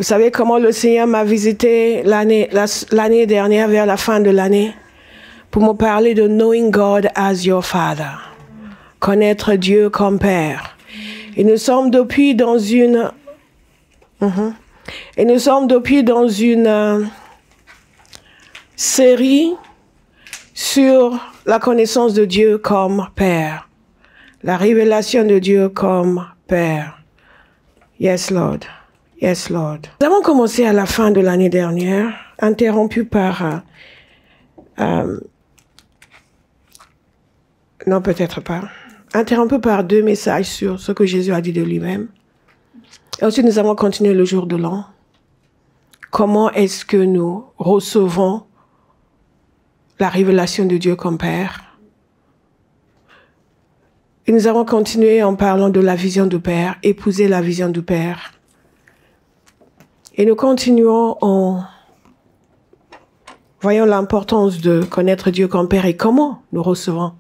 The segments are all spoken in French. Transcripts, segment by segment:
Vous savez comment le Seigneur m'a visité l'année dernière, vers la fin de l'année, pour me parler de knowing God as your Father. Connaître Dieu comme Père. Et nous sommes depuis dans une... Et nous sommes depuis dans une série sur la connaissance de Dieu comme Père. La révélation de Dieu comme Père. Yes, Lord. Yes, Lord. Nous avons commencé à la fin de l'année dernière, interrompu par... non, peut-être pas. Interrompu par 2 messages sur ce que Jésus a dit de lui-même. Et ensuite, nous avons continué le jour de l'an. Comment est-ce que nous recevons la révélation de Dieu comme Père? Et nous avons continué en parlant de la vision du Père, épouser la vision du Père. Et nous continuons en voyant l'importance de connaître Dieu comme Père et comment nous recevons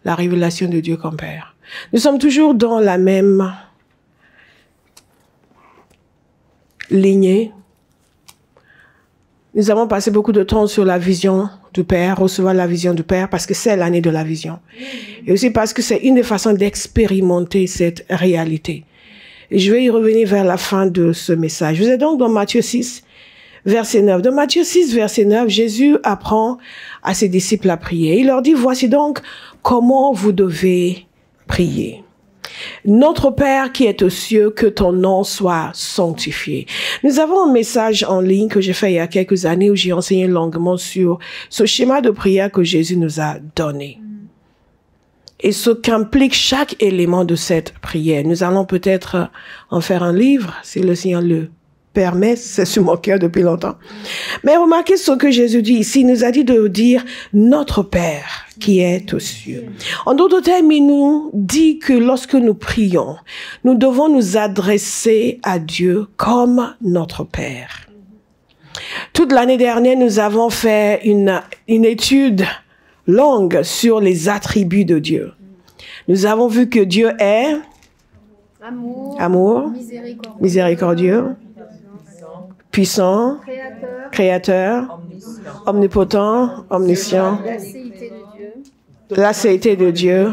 la révélation de Dieu comme Père. Nous sommes toujours dans la même lignée. Nous avons passé beaucoup de temps sur la vision du Père, recevoir la vision du Père, parce que c'est l'année de la vision. Et aussi parce que c'est une des façons d'expérimenter cette réalité. Et je vais y revenir vers la fin de ce message. Vous êtes donc dans Matthieu 6, verset 9. Dans Matthieu 6, verset 9, Jésus apprend à ses disciples à prier. Il leur dit, voici donc comment vous devez prier. Notre Père qui est aux cieux, que ton nom soit sanctifié. Nous avons un message en ligne que j'ai fait il y a quelques années où j'ai enseigné longuement sur ce schéma de prière que Jésus nous a donné. Et ce qu'implique chaque élément de cette prière. Nous allons peut-être en faire un livre, si le Seigneur le permet, c'est sur mon cœur depuis longtemps. Mais remarquez ce que Jésus dit ici, il nous a dit de dire notre Père qui est aux cieux. En d'autres termes, il nous dit que lorsque nous prions, nous devons nous adresser à Dieu comme notre Père. Toute l'année dernière, nous avons fait une étude longue sur les attributs de Dieu. Nous avons vu que Dieu est amour, miséricordieux, puissant, créateur, omnipotent, omniscient, la céité de Dieu,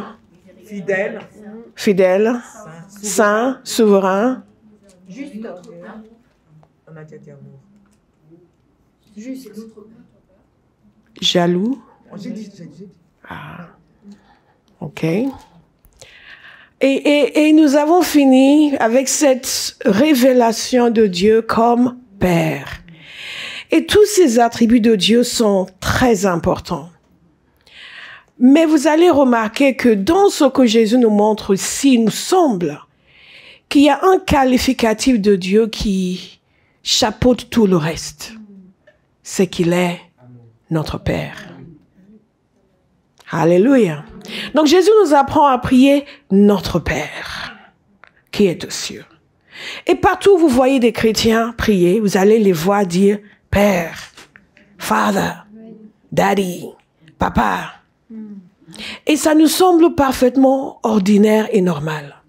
fidèle, saint, souverain, jaloux. Ah, ok. Et nous avons fini avec cette révélation de Dieu comme Père. Et tous ces attributs de Dieu sont très importants. Mais vous allez remarquer que dans ce que Jésus nous montre ici, il nous semble qu'il y a un qualificatif de Dieu qui chapeaute tout le reste. C'est qu'il est notre Père. Alléluia. Donc Jésus nous apprend à prier notre Père qui est aux cieux. Et partout où vous voyez des chrétiens prier, vous allez les voir dire Père, Father, Daddy, Papa. Et ça nous semble parfaitement ordinaire et normal.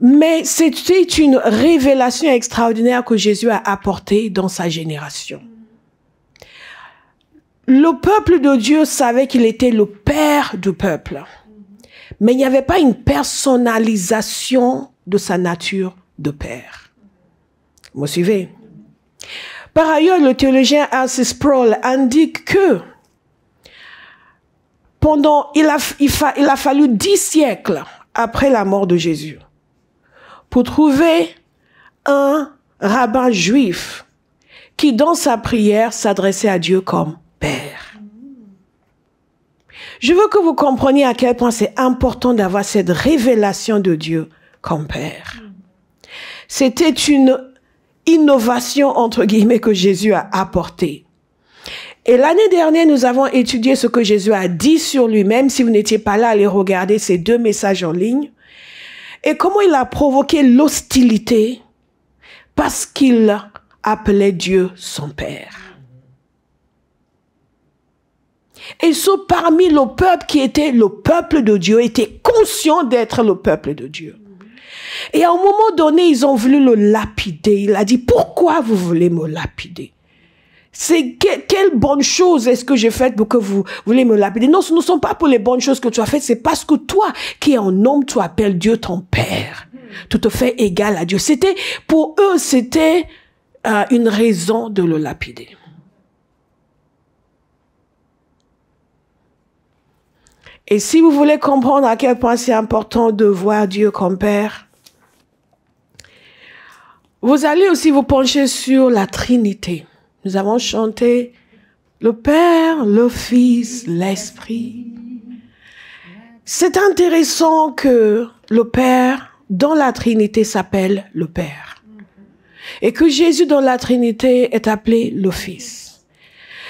Mais c'était une révélation extraordinaire que Jésus a apportée dans sa génération. Le peuple de Dieu savait qu'il était le Père du peuple. Mais il n'y avait pas une personnalisation de sa nature de Père. Vous me suivez? Par ailleurs, le théologien R.C. Sproul indique que il a fallu 10 siècles après la mort de Jésus pour trouver un rabbin juif qui, dans sa prière, s'adressait à Dieu comme Père. Je veux que vous compreniez à quel point c'est important d'avoir cette révélation de Dieu comme Père. C'était une innovation, entre guillemets, que Jésus a apportée. Et l'année dernière, nous avons étudié ce que Jésus a dit sur lui-même. Si vous n'étiez pas là, allez regarder ces 2 messages en ligne. Et comment il a provoqué l'hostilité parce qu'il appelait Dieu son Père. Et ceux parmi le peuple qui était le peuple de Dieu étaient conscients d'être le peuple de Dieu. Et à un moment donné, ils ont voulu le lapider. Il a dit, pourquoi vous voulez me lapider? C'est quelle bonne chose est-ce que j'ai faite pour que vous voulez me lapider? Non, ce ne sont pas pour les bonnes choses que tu as faites, c'est parce que toi, qui es un homme, tu appelles Dieu ton Père. Tu te fais égal à Dieu. C'était, pour eux, c'était une raison de le lapider. Et si vous voulez comprendre à quel point c'est important de voir Dieu comme Père, vous allez aussi vous pencher sur la Trinité. Nous avons chanté le Père, le Fils, l'Esprit. C'est intéressant que le Père, dans la Trinité, s'appelle le Père. Et que Jésus, dans la Trinité, est appelé le Fils.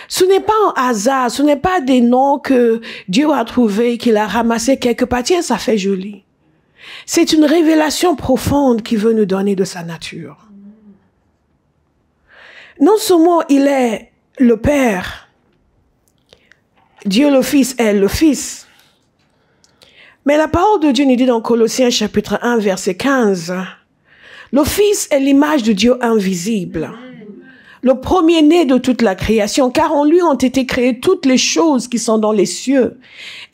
Ce n'est pas un hasard, ce n'est pas des noms que Dieu a trouvés, qu'il a ramassés quelque part. Tiens, ça fait joli. C'est une révélation profonde qu'il veut nous donner de sa nature. Non seulement il est le Père, Dieu le Fils est le Fils, mais la parole de Dieu nous dit dans Colossiens chapitre 1 verset 15, le Fils est l'image de Dieu invisible, le premier-né de toute la création, car en lui ont été créées toutes les choses qui sont dans les cieux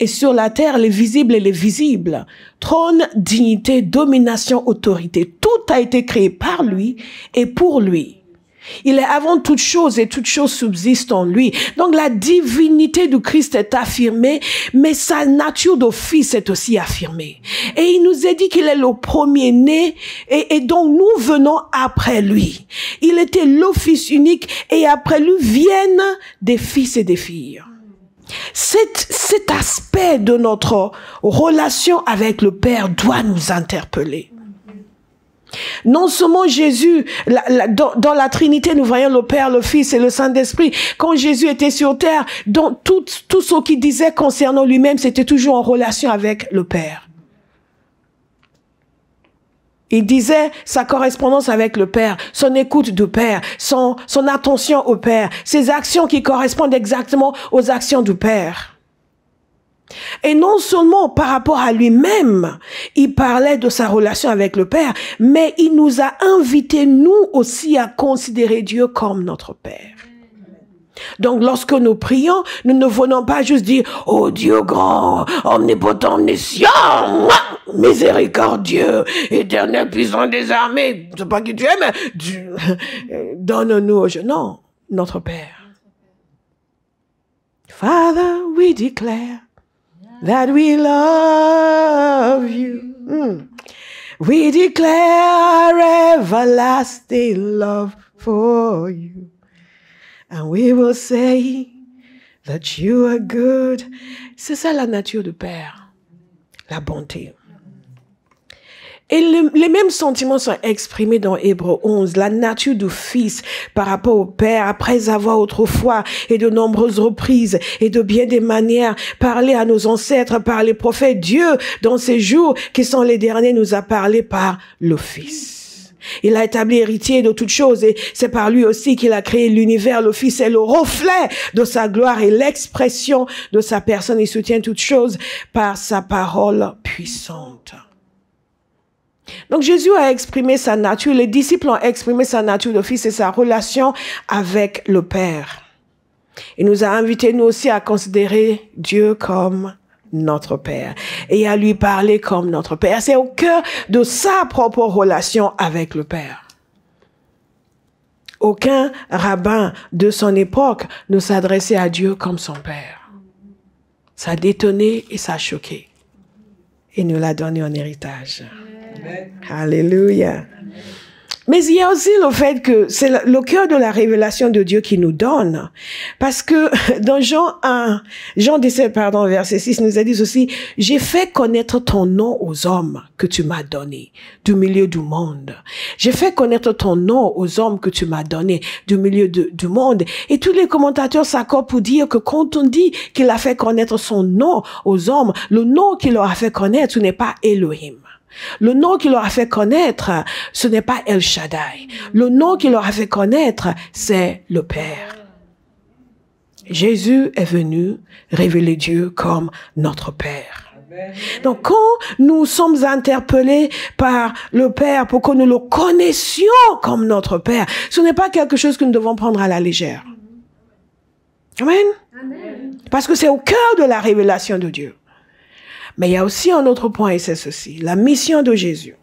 et sur la terre, les visibles et les visibles, trône, dignité, domination, autorité, tout a été créé par lui et pour lui. Il est avant toute chose et toute chose subsiste en lui. Donc la divinité du Christ est affirmée, mais sa nature de fils est aussi affirmée. Et il nous est dit qu'il est le premier-né et donc nous venons après lui. Il était le fils unique et après lui viennent des fils et des filles. Cet aspect de notre relation avec le Père doit nous interpeller. Non seulement Jésus, dans la Trinité, nous voyons le Père, le Fils et le Saint-Esprit. Quand Jésus était sur terre, dans tout ce qu'il disait concernant lui-même, c'était toujours en relation avec le Père. Il disait sa correspondance avec le Père, son écoute du Père, son attention au Père, ses actions qui correspondent exactement aux actions du Père. Et non seulement par rapport à lui-même, il parlait de sa relation avec le Père, mais il nous a invités, nous aussi, à considérer Dieu comme notre Père. Donc, lorsque nous prions, nous ne venons pas juste dire « Oh Dieu grand, omnipotent, omniscient, miséricordieux, éternel, puissant des armées. » Je ne sais pas qui tu es, mais donne-nous au jeu. Non, notre Père. Father, we declare that we love you. We declare everlasting love for you. And we will say that you are good. C'est ça la nature du Père, la bonté. Et les mêmes sentiments sont exprimés dans Hébreux 11, la nature du Fils par rapport au Père, après avoir autrefois et de nombreuses reprises et de bien des manières parlé à nos ancêtres par les prophètes. Dieu, dans ces jours qui sont les derniers, nous a parlé par le Fils. Il a établi héritier de toutes choses et c'est par lui aussi qu'il a créé l'univers. Le Fils est le reflet de sa gloire et l'expression de sa personne. Il soutient toutes choses par sa parole puissante. Donc Jésus a exprimé sa nature, les disciples ont exprimé sa nature de Fils et sa relation avec le Père. Il nous a invités nous aussi à considérer Dieu comme notre Père et à lui parler comme notre Père. C'est au cœur de sa propre relation avec le Père. Aucun rabbin de son époque ne s'adressait à Dieu comme son Père. Ça a détonné et ça a choqué. Et nous l'a donné en héritage. Amen. Alléluia. Mais il y a aussi le fait que c'est le cœur de la révélation de Dieu qui nous donne. Parce que dans Jean 17, verset 6 nous a dit ceci, « J'ai fait connaître ton nom aux hommes que tu m'as donné du milieu du monde. J'ai fait connaître ton nom aux hommes que tu m'as donné du milieu du monde. » Et tous les commentateurs s'accordent pour dire que quand on dit qu'il a fait connaître son nom aux hommes, le nom qu'il leur a fait connaître, ce n'est pas Elohim. Le nom qu'il leur a fait connaître, ce n'est pas El Shaddai. Le nom qu'il leur a fait connaître, c'est le Père. Jésus est venu révéler Dieu comme notre Père. Donc, quand nous sommes interpellés par le Père pour que nous le connaissions comme notre Père, ce n'est pas quelque chose que nous devons prendre à la légère. Amen. Parce que c'est au cœur de la révélation de Dieu. Mais il y a aussi un autre point, et c'est ceci. La mission de Jésus,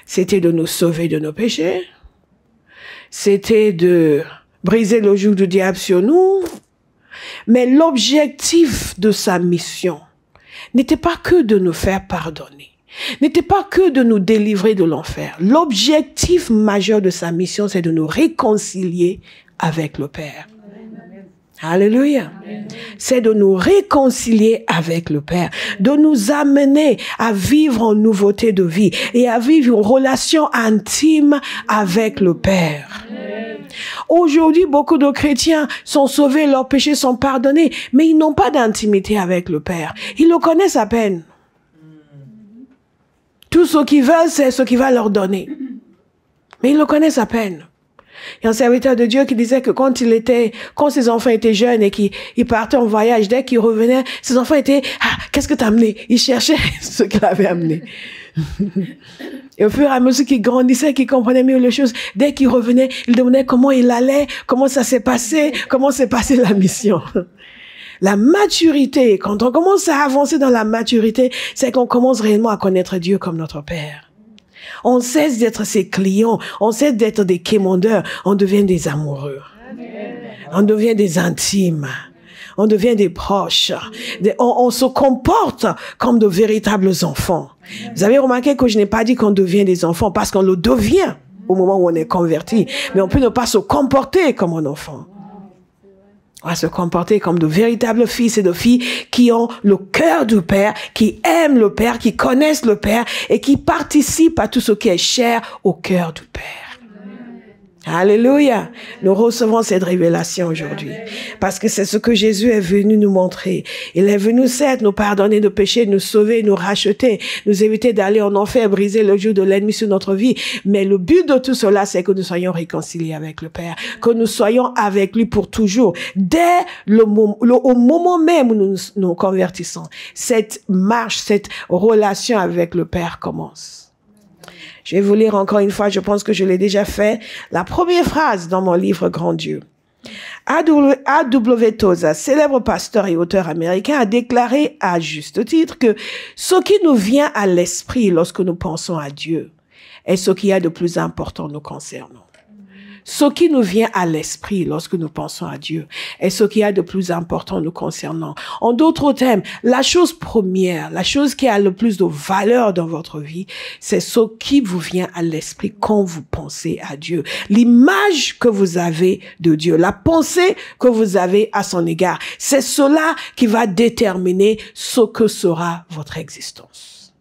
c'était de nous sauver de nos péchés. C'était de briser le joug du diable sur nous. Mais l'objectif de sa mission n'était pas que de nous faire pardonner, n'était pas que de nous délivrer de l'enfer. L'objectif majeur de sa mission, c'est de nous réconcilier avec le Père. Alléluia. C'est de nous réconcilier avec le Père, de nous amener à vivre en nouveauté de vie et à vivre une relation intime avec le Père. Aujourd'hui, beaucoup de chrétiens sont sauvés, leurs péchés sont pardonnés, mais ils n'ont pas d'intimité avec le Père. Ils le connaissent à peine. Tout ce qu'ils veulent, c'est ce qu'il va leur donner. Mais ils le connaissent à peine. Il y a un serviteur de Dieu qui disait que quand ses enfants étaient jeunes et qu'ils partaient en voyage, dès qu'ils revenaient, ses enfants étaient, qu'est-ce que t'as amené? Ils cherchaient ce qu'il avait amené. Et au fur et à mesure qu'ils grandissaient, qu'ils comprenaient mieux les choses, dès qu'ils revenaient, ils demandaient comment il allait, comment ça s'est passé, comment s'est passée la mission. La maturité, quand on commence à avancer dans la maturité, c'est qu'on commence réellement à connaître Dieu comme notre Père. On cesse d'être ses clients, on cesse d'être des quémandeurs, on devient des amoureux. On devient des intimes. On devient des proches. On se comporte comme de véritables enfants. Vous avez remarqué que je n'ai pas dit qu'on devient des enfants parce qu'on le devient au moment où on est converti. Mais on peut ne pas se comporter comme un enfant. On va se comporter comme de véritables fils et de filles qui ont le cœur du Père, qui aiment le Père, qui connaissent le Père et qui participent à tout ce qui est cher au cœur du Père. Alléluia. Nous recevons cette révélation aujourd'hui. Parce que c'est ce que Jésus est venu nous montrer. Il est venu, certes, nous pardonner nos péchés, nous sauver, nous racheter, nous éviter d'aller en enfer, briser le joug de l'ennemi sur notre vie. Mais le but de tout cela, c'est que nous soyons réconciliés avec le Père. Que nous soyons avec lui pour toujours. Dès au moment même où nous nous convertissons, cette marche, cette relation avec le Père commence. Je vais vous lire encore une fois, je pense que je l'ai déjà fait, la première phrase dans mon livre Grand Dieu. A.W. Tozer, célèbre pasteur et auteur américain, a déclaré à juste titre que ce qui nous vient à l'esprit lorsque nous pensons à Dieu est ce qu'il y a de plus important nous concernant. Ce qui nous vient à l'esprit lorsque nous pensons à Dieu est ce qu'il y a de plus important nous concernant. En d'autres termes, la chose première, la chose qui a le plus de valeur dans votre vie, c'est ce qui vous vient à l'esprit quand vous pensez à Dieu. L'image que vous avez de Dieu, la pensée que vous avez à son égard, c'est cela qui va déterminer ce que sera votre existence.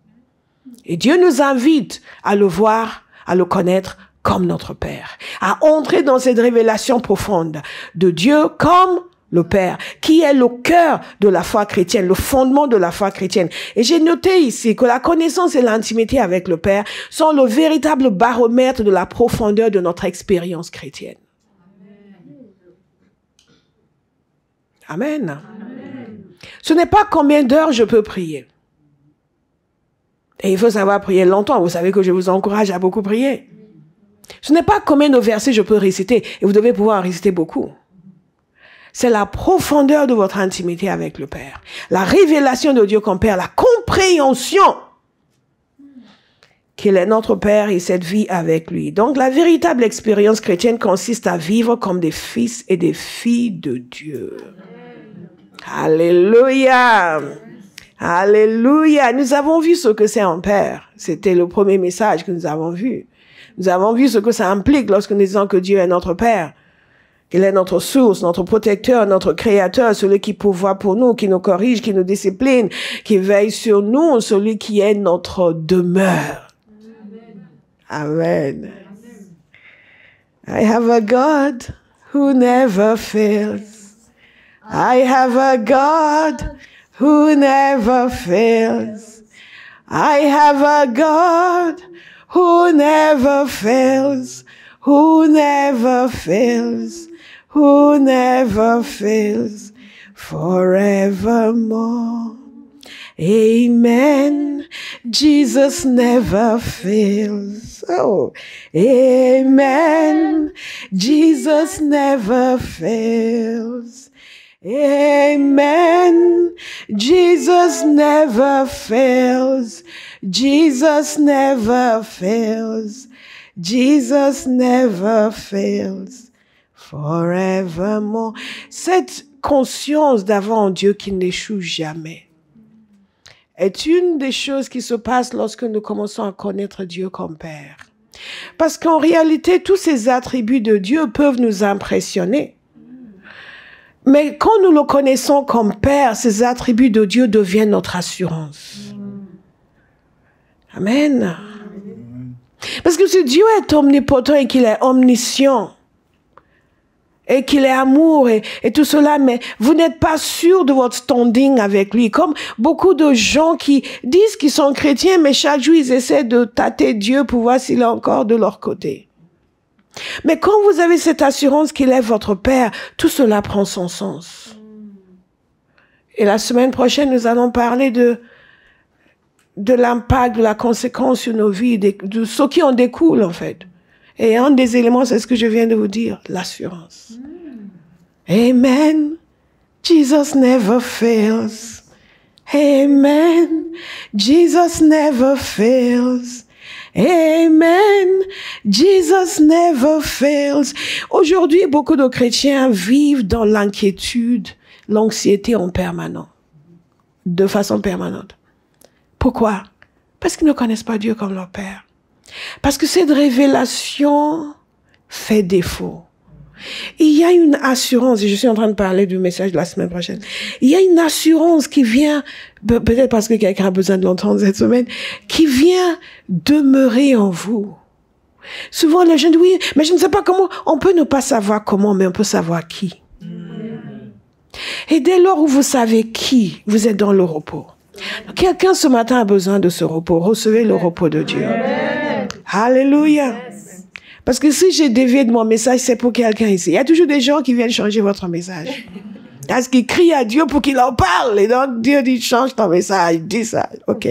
Et Dieu nous invite à le voir, à le connaître comme notre Père, à entrer dans cette révélation profonde de Dieu comme le Père, qui est le cœur de la foi chrétienne, le fondement de la foi chrétienne. Et j'ai noté ici que la connaissance et l'intimité avec le Père sont le véritable baromètre de la profondeur de notre expérience chrétienne. Amen. Amen. Ce n'est pas combien d'heures je peux prier. Et il faut savoir prier longtemps. Vous savez que je vous encourage à beaucoup prier. Ce n'est pas combien de versets je peux réciter, et vous devez pouvoir en réciter beaucoup. C'est la profondeur de votre intimité avec le Père, la révélation de Dieu comme Père, la compréhension qu'il est notre Père et cette vie avec lui. Donc la véritable expérience chrétienne consiste à vivre comme des fils et des filles de Dieu. Alléluia! Alléluia! Nous avons vu ce que c'est un Père. C'était le premier message que nous avons vu. Nous avons vu ce que ça implique lorsque nous disons que Dieu est notre Père. Qu'il est notre source, notre protecteur, notre créateur, celui qui pourvoit pour nous, qui nous corrige, qui nous discipline, qui veille sur nous, celui qui est notre demeure. Amen. I have a God who never fails. I have a God who never fails. I have a God who never fails, who never fails, who never fails, forevermore. Amen. Jesus never fails. Oh, amen. Jesus never fails. Amen. Jesus never fails. Jesus never fails. Jesus never fails. Forevermore. Cette conscience d'avoir un Dieu qui n'échoue jamais est une des choses qui se passe lorsque nous commençons à connaître Dieu comme Père. Parce qu'en réalité, tous ces attributs de Dieu peuvent nous impressionner. Mais quand nous le connaissons comme Père, ces attributs de Dieu deviennent notre assurance. Amen. Parce que si Dieu est omnipotent et qu'il est omniscient, et qu'il est amour et tout cela, mais vous n'êtes pas sûr de votre standing avec lui. Comme beaucoup de gens qui disent qu'ils sont chrétiens, mais chaque jour, ils essaient de tâter Dieu pour voir s'il est encore de leur côté. Mais quand vous avez cette assurance qu'il est votre Père, tout cela prend son sens. Et la semaine prochaine, nous allons parler de l'impact, de la conséquence sur nos vies, de ce qui en découle, en fait. Et un des éléments, c'est ce que je viens de vous dire, l'assurance. Amen. Jesus never fails. Amen. Jesus never fails. Amen. Jesus never fails. Aujourd'hui, beaucoup de chrétiens vivent dans l'inquiétude, l'anxiété en permanence, de façon permanente. Pourquoi? Parce qu'ils ne connaissent pas Dieu comme leur Père. Parce que cette révélation fait défaut. Il y a une assurance, et je suis en train de parler du message de la semaine prochaine, il y a une assurance qui vient, peut-être parce que quelqu'un a besoin de l'entendre cette semaine, qui vient demeurer en vous. Souvent les gens disent, oui, mais je ne sais pas comment, on peut ne pas savoir comment, mais on peut savoir qui. Et dès lors où vous savez qui, vous êtes dans le repos. Quelqu'un ce matin a besoin de ce repos, recevez le repos de Dieu. Alléluia. Parce que si j'ai dévié de mon message, c'est pour quelqu'un ici. Il y a toujours des gens qui viennent changer votre message. Parce qu'ils crient à Dieu pour qu'il en parle. Et donc Dieu dit, change ton message, dis ça. OK.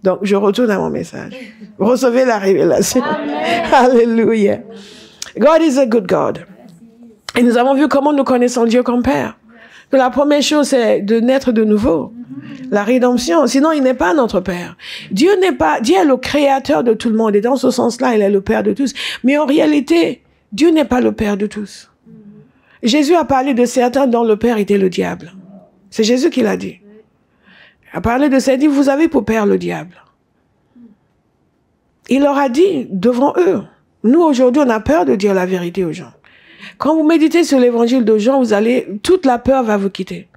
Donc je retourne à mon message. Recevez la révélation. Alléluia. God is a good God. Et nous avons vu comment nous connaissons Dieu comme Père. Que la première chose, c'est de naître de nouveau. La rédemption. Sinon, il n'est pas notre Père. Dieu est le créateur de tout le monde. Et dans ce sens-là, il est le Père de tous. Mais en réalité, Dieu n'est pas le Père de tous. Jésus a parlé de certains dont le Père était le diable. C'est Jésus qui l'a dit. Il a parlé de certains, il dit, vous avez pour Père le diable. Il leur a dit devant eux. Nous, aujourd'hui, on a peur de dire la vérité aux gens. Quand vous méditez sur l'évangile de Jean, toute la peur va vous quitter.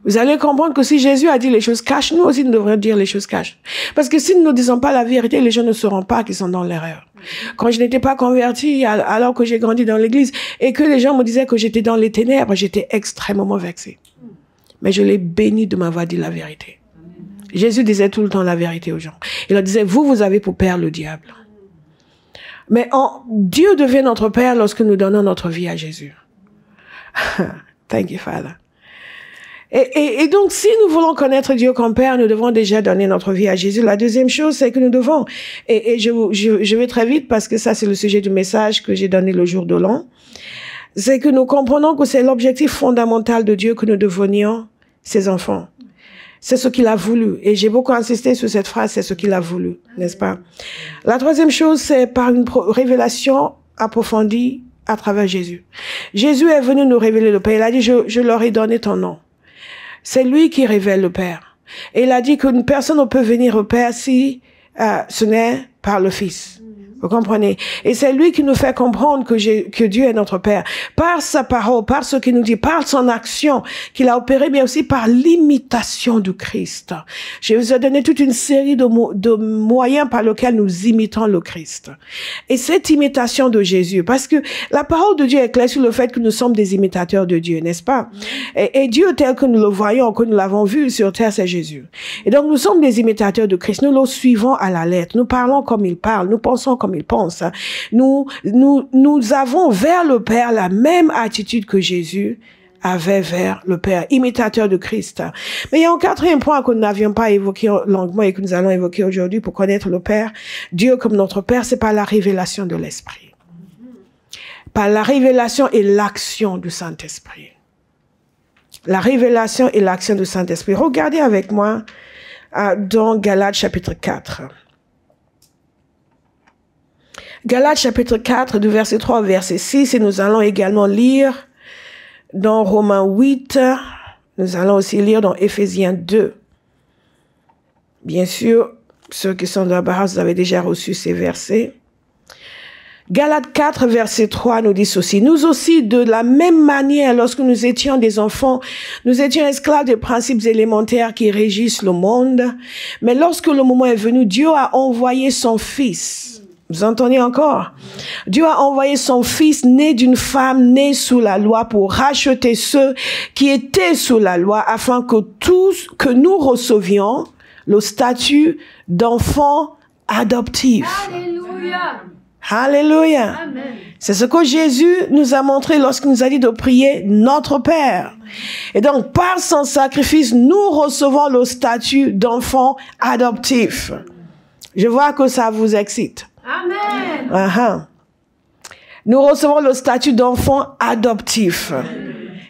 Vous allez comprendre que si Jésus a dit les choses caches, nous aussi nous devrions dire les choses caches. Parce que si nous ne disons pas la vérité, les gens ne sauront pas qu'ils sont dans l'erreur. Quand je n'étais pas convertie, alors que j'ai grandi dans l'église, et que les gens me disaient que j'étais dans les ténèbres, j'étais extrêmement vexée. Mais je l'ai béni de m'avoir dit la vérité. Jésus disait tout le temps la vérité aux gens. Il leur disait, vous avez pour père le diable. Mais Dieu devient notre Père lorsque nous donnons notre vie à Jésus. Thank you, Father. Et donc, si nous voulons connaître Dieu comme Père, nous devons déjà donner notre vie à Jésus. La deuxième chose, c'est que nous devons, et je vais très vite parce que ça, c'est le sujet du message que j'ai donné le jour de l'an, c'est que nous comprenons que c'est l'objectif fondamental de Dieu que nous devenions ses enfants. C'est ce qu'il a voulu. Et j'ai beaucoup insisté sur cette phrase, c'est ce qu'il a voulu, n'est-ce pas? La troisième chose, c'est par une révélation approfondie à travers Jésus. Jésus est venu nous révéler le Père. Il a dit, je leur ai donné ton nom. C'est lui qui révèle le Père. Et il a dit qu'une personne ne peut venir au Père si ce n'est par le Fils. Vous comprenez? Et c'est lui qui nous fait comprendre que Dieu est notre Père. Par sa parole, par ce qu'il nous dit, par son action qu'il a opérée, mais aussi par l'imitation du Christ. Je vous ai donné toute une série de moyens par lesquels nous imitons le Christ. Et cette imitation de Jésus, parce que la parole de Dieu est claire sur le fait que nous sommes des imitateurs de Dieu, n'est-ce pas? Et Dieu tel que nous le voyons, que nous l'avons vu sur terre, c'est Jésus. Et donc nous sommes des imitateurs de Christ. Nous le suivons à la lettre. Nous parlons comme il parle. Nous pensons comme il pense. Nous avons vers le Père la même attitude que Jésus avait vers le Père, imitateur de Christ. Mais il y a un quatrième point que nous n'avions pas évoqué longuement et que nous allons évoquer aujourd'hui pour connaître le Père. Dieu comme notre Père, c'est par la révélation de l'Esprit. Par la révélation et l'action du Saint-Esprit. La révélation et l'action du Saint-Esprit. Regardez avec moi dans Galates chapitre 4. Galates chapitre 4, du verset 3 au verset 6, et nous allons également lire dans Romains 8, nous allons aussi lire dans Éphésiens 2. Bien sûr, ceux qui sont dans la base, vous avez déjà reçu ces versets. Galates 4, verset 3 nous dit ceci. Nous aussi, de la même manière, lorsque nous étions des enfants, nous étions esclaves des principes élémentaires qui régissent le monde. Mais lorsque le moment est venu, Dieu a envoyé son Fils. Vous entendez encore? Dieu a envoyé son Fils né d'une femme née sous la loi pour racheter ceux qui étaient sous la loi afin que nous recevions le statut d'enfants adoptifs. Alléluia. Alléluia. C'est ce que Jésus nous a montré lorsqu'il nous a dit de prier notre Père. Et donc, par son sacrifice, nous recevons le statut d'enfants adoptifs. Je vois que ça vous excite. Amen. Uh-huh. Nous recevons le statut d'enfant adoptif.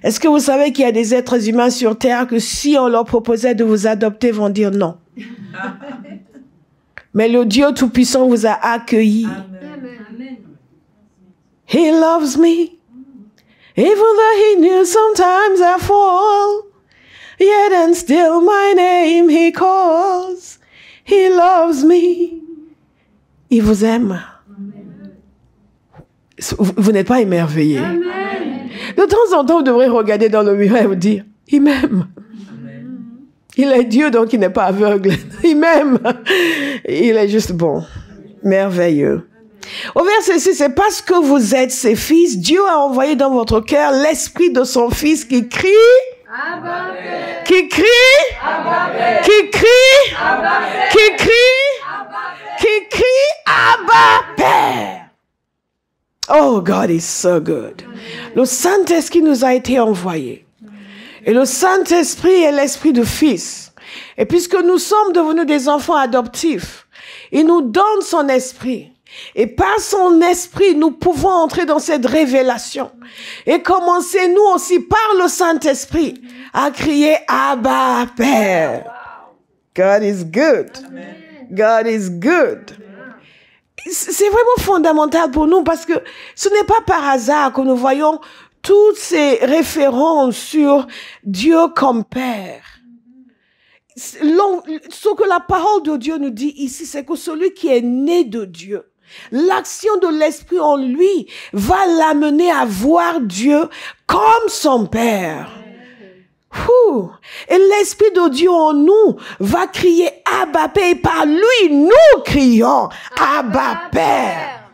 Est-ce que vous savez qu'il y a des êtres humains sur terre que si on leur proposait de vous adopter, vont dire non. Mais le Dieu Tout-Puissant vous a accueillis. Amen. He loves me. Even though he knew sometimes I fall. Yet and still my name he calls. He loves me. Il vous aime. Vous n'êtes pas émerveillé. Amen. De temps en temps, vous devrez regarder dans le miroir et vous dire, il m'aime. Il est Dieu, donc il n'est pas aveugle. Il m'aime. Il est juste bon. Merveilleux. Au verset 6, c'est parce que vous êtes ses fils, Dieu a envoyé dans votre cœur l'esprit de son Fils qui crie, Abba Père. qui crie, Abba Père. qui crie, Abba Père. qui crie, qui crie, Abba Père. Oh, God is so good. Le Saint-Esprit nous a été envoyé. Et le Saint-Esprit est l'esprit du Fils. Et puisque nous sommes devenus des enfants adoptifs, il nous donne son esprit. Et par son esprit, nous pouvons entrer dans cette révélation. Et commencer, nous aussi, par le Saint-Esprit, à crier Abba Père. God is good. God is good. C'est vraiment fondamental pour nous parce que ce n'est pas par hasard que nous voyons toutes ces références sur Dieu comme Père. Ce que la parole de Dieu nous dit ici, c'est que celui qui est né de Dieu, l'action de l'Esprit en lui va l'amener à voir Dieu comme son Père. Et l'Esprit de Dieu en nous va crier Abba Père. Et par lui, nous crions Abba Père.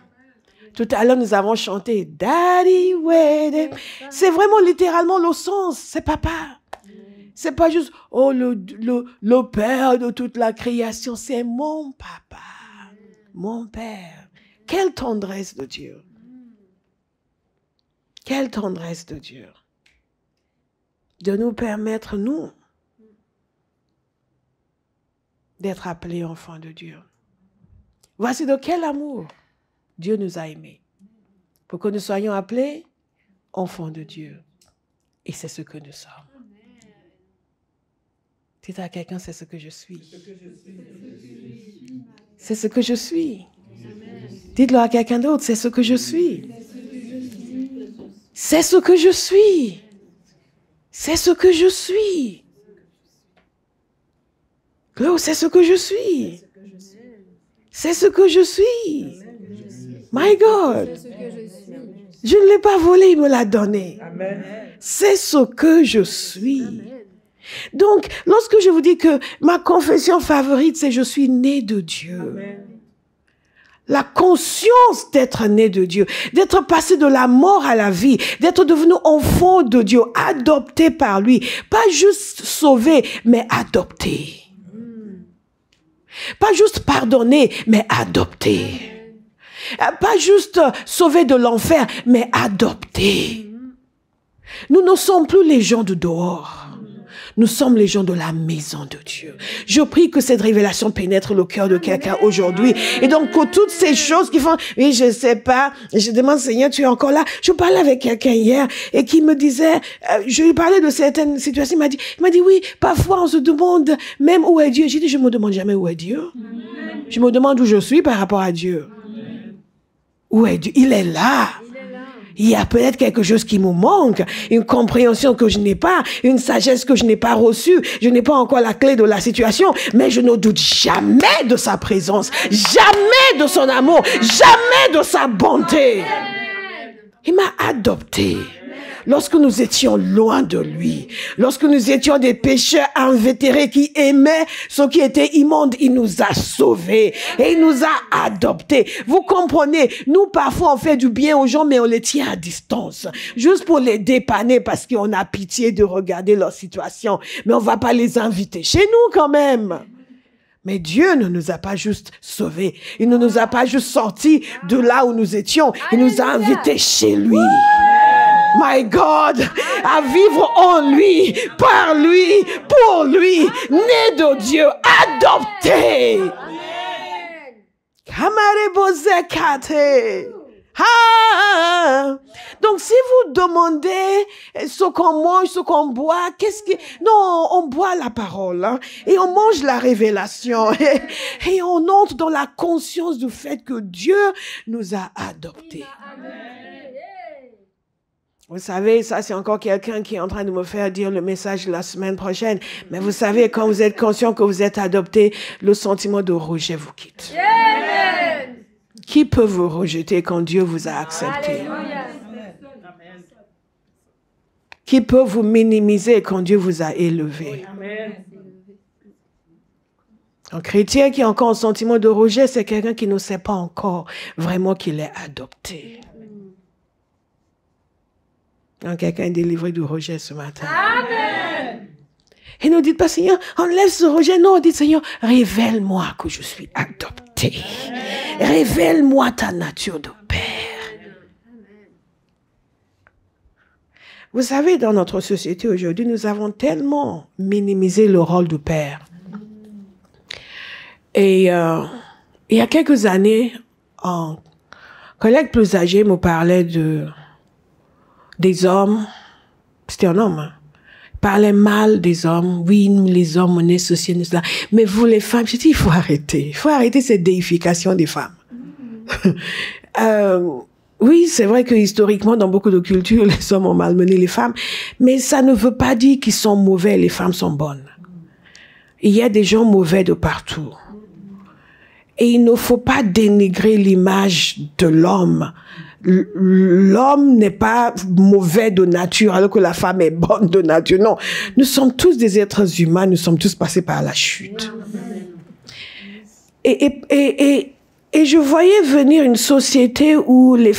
Tout à l'heure, nous avons chanté Daddy waited. C'est vraiment littéralement le sens. C'est papa. C'est pas juste oh le Père de toute la création. C'est mon papa, mon Père. Quelle tendresse de Dieu. Quelle tendresse de Dieu. De nous permettre, nous, d'être appelés enfants de Dieu. Voici de quel amour Dieu nous a aimés. Pour que nous soyons appelés enfants de Dieu. Et c'est ce que nous sommes. Dites à quelqu'un, c'est ce que je suis. C'est ce que je suis. Dites-le à quelqu'un d'autre, c'est ce que je suis. C'est ce que je suis. C'est ce que je suis. Claude, c'est ce que je suis. C'est ce que je suis. My God. Je ne l'ai pas volé, il me l'a donné. C'est ce que je suis. Donc, lorsque je vous dis que ma confession favorite, c'est je suis né de Dieu. Amen. La conscience d'être né de Dieu, d'être passé de la mort à la vie, d'être devenu enfant de Dieu, adopté par lui. Pas juste sauvé, mais adopté. Pas juste pardonné, mais adopté. Pas juste sauvé de l'enfer, mais adopté. Nous ne sommes plus les gens de dehors. Nous sommes les gens de la maison de Dieu. Je prie que cette révélation pénètre le cœur de quelqu'un aujourd'hui. Et donc, que toutes ces choses qui font, oui, je sais pas, je demande, Seigneur, tu es encore là. Je parlais avec quelqu'un hier et qui me disait, je lui parlais de certaines situations. Il m'a dit, oui, parfois on se demande même où est Dieu. J'ai dit, je me demande jamais où est Dieu. Je me demande où je suis par rapport à Dieu. Où est Dieu? Il est là. Il y a peut-être quelque chose qui me manque, une compréhension que je n'ai pas, une sagesse que je n'ai pas reçue. Je n'ai pas encore la clé de la situation, mais je ne doute jamais de sa présence, jamais de son amour, jamais de sa bonté. Il m'a adopté. Lorsque nous étions loin de lui, lorsque nous étions des pécheurs invétérés qui aimaient ce qui était immonde, il nous a sauvés et il nous a adoptés. Vous comprenez, nous parfois on fait du bien aux gens, mais on les tient à distance, juste pour les dépanner parce qu'on a pitié de regarder leur situation. Mais on va pas les inviter chez nous quand même. Mais Dieu ne nous a pas juste sauvés. Il ne nous a pas juste sortis de là où nous étions. Il nous a invités chez lui. My God, à vivre en lui, par lui, pour lui, né de Dieu, adopté. Donc, si vous demandez ce qu'on mange, ce qu'on boit, non, on boit la parole, hein, et on mange la révélation, et on entre dans la conscience du fait que Dieu nous a adoptés. Vous savez, ça c'est encore quelqu'un qui est en train de me faire dire le message la semaine prochaine. Mais vous savez, quand vous êtes conscient que vous êtes adopté, le sentiment de rejet vous quitte. Amen. Qui peut vous rejeter quand Dieu vous a accepté? Alléluia. Qui peut vous minimiser quand Dieu vous a élevé? Amen. Un chrétien qui a encore un sentiment de rejet, c'est quelqu'un qui ne sait pas encore vraiment qu'il est adopté. Quelqu'un est délivré du rejet ce matin. Amen. Et ne dites pas, Seigneur, enlève ce rejet. Non, dites, Seigneur, révèle-moi que je suis adopté. Amen. Révèle-moi ta nature de père. Amen. Vous savez, dans notre société aujourd'hui, nous avons tellement minimisé le rôle de père. Et il y a quelques années, un collègue plus âgé me parlait des hommes, c'était un homme, hein. Il parlait mal des hommes. Oui, nous les hommes, on est ceci, nous cela. Mais vous les femmes, j'ai dit, il faut arrêter cette déification des femmes. Oui, c'est vrai que historiquement, dans beaucoup de cultures, les hommes ont malmené les femmes, mais ça ne veut pas dire qu'ils sont mauvais, les femmes sont bonnes. Il y a des gens mauvais de partout. Et il ne faut pas dénigrer l'image de l'homme. L'homme n'est pas mauvais de nature alors que la femme est bonne de nature. Non, nous sommes tous des êtres humains, nous sommes tous passés par la chute. Et je voyais venir une société où les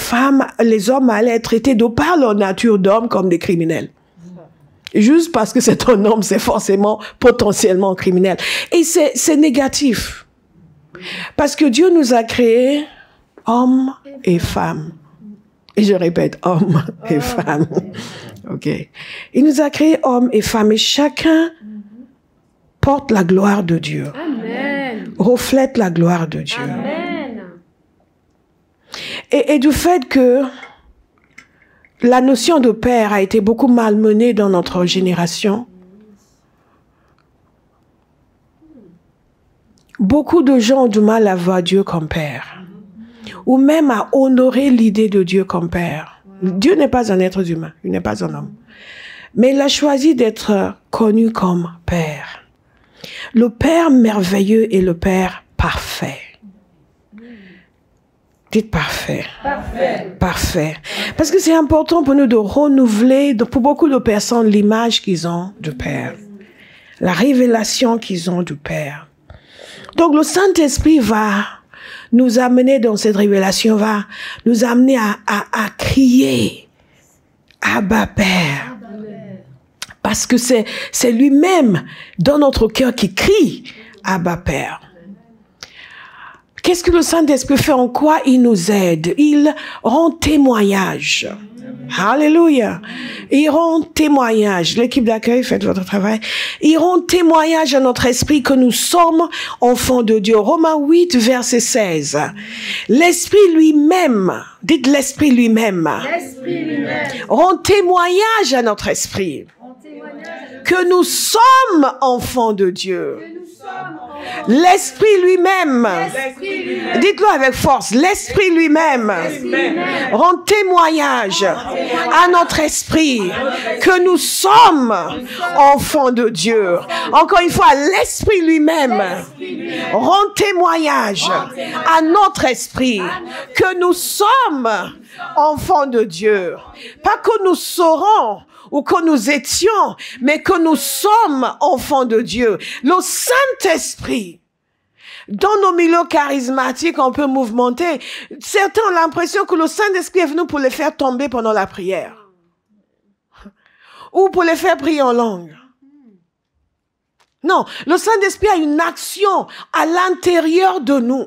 hommes allaient être traités de par leur nature d'homme comme des criminels. Juste parce que c'est un homme, c'est forcément potentiellement criminel. Et c'est négatif. Parce que Dieu nous a créés hommes et femmes. Et je répète, hommes et femmes. OK. Il nous a créés hommes et femmes et chacun porte la gloire de Dieu. Amen. Reflète la gloire de Dieu. Amen. Et du fait que la notion de père a été beaucoup malmenée dans notre génération, beaucoup de gens ont du mal à voir Dieu comme père. Ou même à honorer l'idée de Dieu comme père. Dieu n'est pas un être humain, il n'est pas un homme. Mais il a choisi d'être connu comme père. Le père merveilleux est le père parfait. Dites parfait. Parfait. Parfait. Parce que c'est important pour nous de renouveler, pour beaucoup de personnes, l'image qu'ils ont du père. La révélation qu'ils ont du père. Donc le Saint-Esprit va nous amener dans cette révélation, va nous amener à crier Abba Père. Parce que c'est lui-même dans notre cœur qui crie Abba Père. Qu'est-ce que le Saint-Esprit fait? En quoi il nous aide? Il rend témoignage. Alléluia. Ils rendent témoignage, l'équipe d'accueil, faites votre travail. Ils rendent témoignage à notre esprit que nous sommes enfants de Dieu. Romains 8, verset 16. L'esprit lui-même, dites l'esprit lui-même, rend témoignage à notre esprit que nous sommes enfants de Dieu. L'esprit lui-même, dites-le avec force, l'esprit lui-même rend témoignage à notre esprit que nous sommes enfants de Dieu. Encore une fois, l'esprit lui-même rend témoignage à notre esprit que nous sommes enfants de Dieu. Pas que nous saurons ou que nous étions, mais que nous sommes enfants de Dieu. Le Saint-Esprit, dans nos milieux charismatiques, on peut mouvementer. Certains ont l'impression que le Saint-Esprit est venu pour les faire tomber pendant la prière. Ou pour les faire prier en langue. Non, le Saint-Esprit a une action à l'intérieur de nous.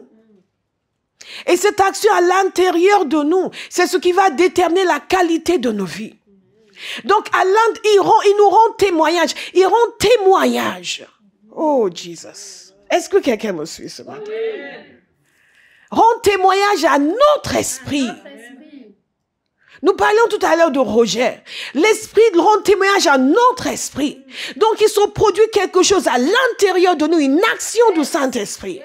Et cette action à l'intérieur de nous, c'est ce qui va déterminer la qualité de nos vies. Donc, il nous rend témoignage. Il rend témoignage. Oh, Jesus. Est-ce que quelqu'un me suit ce matin? Rend témoignage à notre esprit. Nous parlions tout à l'heure de Roger. L'esprit rend témoignage à notre esprit. Donc, il se produit quelque chose à l'intérieur de nous, une action du Saint-Esprit.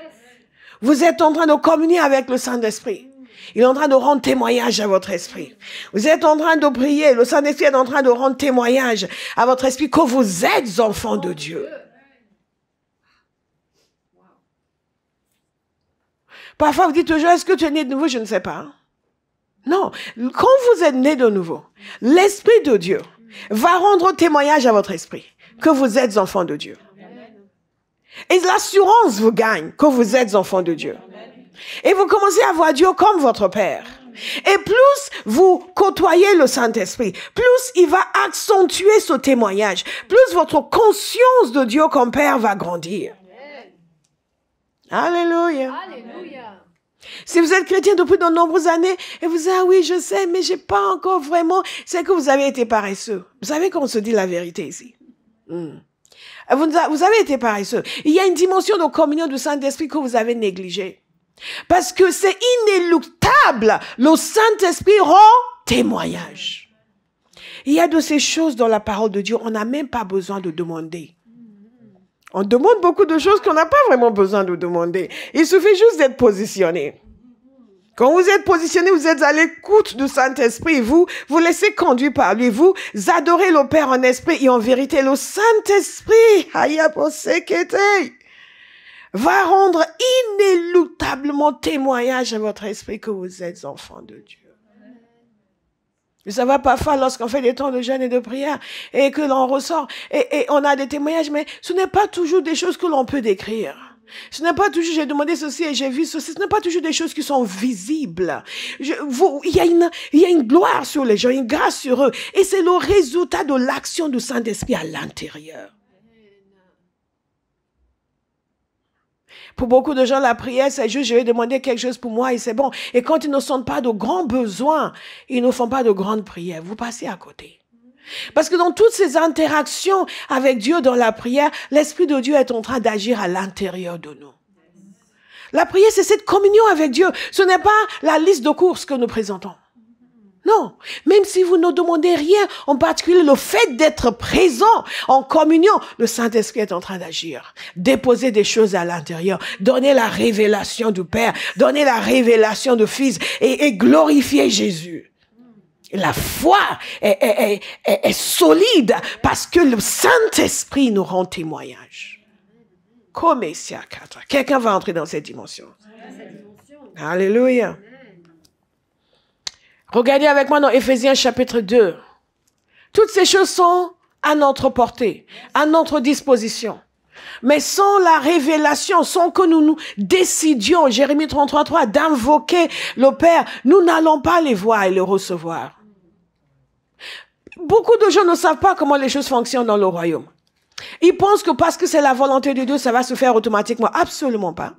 Vous êtes en train de communier avec le Saint-Esprit. Il est en train de rendre témoignage à votre esprit. Vous êtes en train de prier. Le Saint-Esprit est en train de rendre témoignage à votre esprit que vous êtes enfants de Dieu. Parfois, vous dites toujours, est-ce que tu es né de nouveau? Je ne sais pas. Non. Quand vous êtes né de nouveau, l'Esprit de Dieu va rendre témoignage à votre esprit que vous êtes enfants de Dieu. Et l'assurance vous gagne que vous êtes enfants de Dieu. Et vous commencez à voir Dieu comme votre Père. Et plus vous côtoyez le Saint-Esprit, plus il va accentuer ce témoignage, plus votre conscience de Dieu comme Père va grandir. Alléluia. Alléluia. Si vous êtes chrétien depuis de nombreuses années et vous dites, ah oui, je sais, mais j'ai pas encore vraiment, c'est que vous avez été paresseux. Vous savez qu'on se dit la vérité ici. Vous avez été paresseux. Il y a une dimension de communion du Saint-Esprit que vous avez négligée. Parce que c'est inéluctable. Le Saint-Esprit rend témoignage. Il y a de ces choses dans la parole de Dieu, on n'a même pas besoin de demander. On demande beaucoup de choses qu'on n'a pas vraiment besoin de demander. Il suffit juste d'être positionné. Quand vous êtes positionné, vous êtes à l'écoute du Saint-Esprit. Vous laissez conduire par lui. Vous adorez le Père en esprit et en vérité. Le Saint-Esprit, va rendre inéluctablement témoignage à votre esprit que vous êtes enfants de Dieu. Mais ça va parfois lorsqu'on fait des temps de jeûne et de prière et que l'on ressort et on a des témoignages, mais ce n'est pas toujours des choses que l'on peut décrire. Ce n'est pas toujours, j'ai demandé ceci et j'ai vu ceci, ce n'est pas toujours des choses qui sont visibles. Il y a une gloire sur les gens, une grâce sur eux. Et c'est le résultat de l'action du Saint-Esprit à l'intérieur. Pour beaucoup de gens, la prière, c'est juste, je vais demander quelque chose pour moi et c'est bon. Et quand ils ne sentent pas de grands besoins, ils ne font pas de grandes prières. Vous passez à côté. Parce que dans toutes ces interactions avec Dieu dans la prière, l'Esprit de Dieu est en train d'agir à l'intérieur de nous. La prière, c'est cette communion avec Dieu. Ce n'est pas la liste de courses que nous présentons. Non, même si vous ne demandez rien, en particulier le fait d'être présent en communion, le Saint-Esprit est en train d'agir, déposer des choses à l'intérieur, donner la révélation du Père, donner la révélation du Fils et glorifier Jésus. La foi est solide parce que le Saint-Esprit nous rend témoignage. Quelqu'un va entrer dans cette dimension. Alléluia. Regardez avec moi dans Éphésiens chapitre 2. Toutes ces choses sont à notre portée, à notre disposition. Mais sans la révélation, sans que nous décidions, Jérémie 33:3, d'invoquer le Père, nous n'allons pas les voir et les recevoir. Beaucoup de gens ne savent pas comment les choses fonctionnent dans le royaume. Ils pensent que parce que c'est la volonté de Dieu, ça va se faire automatiquement. Absolument pas.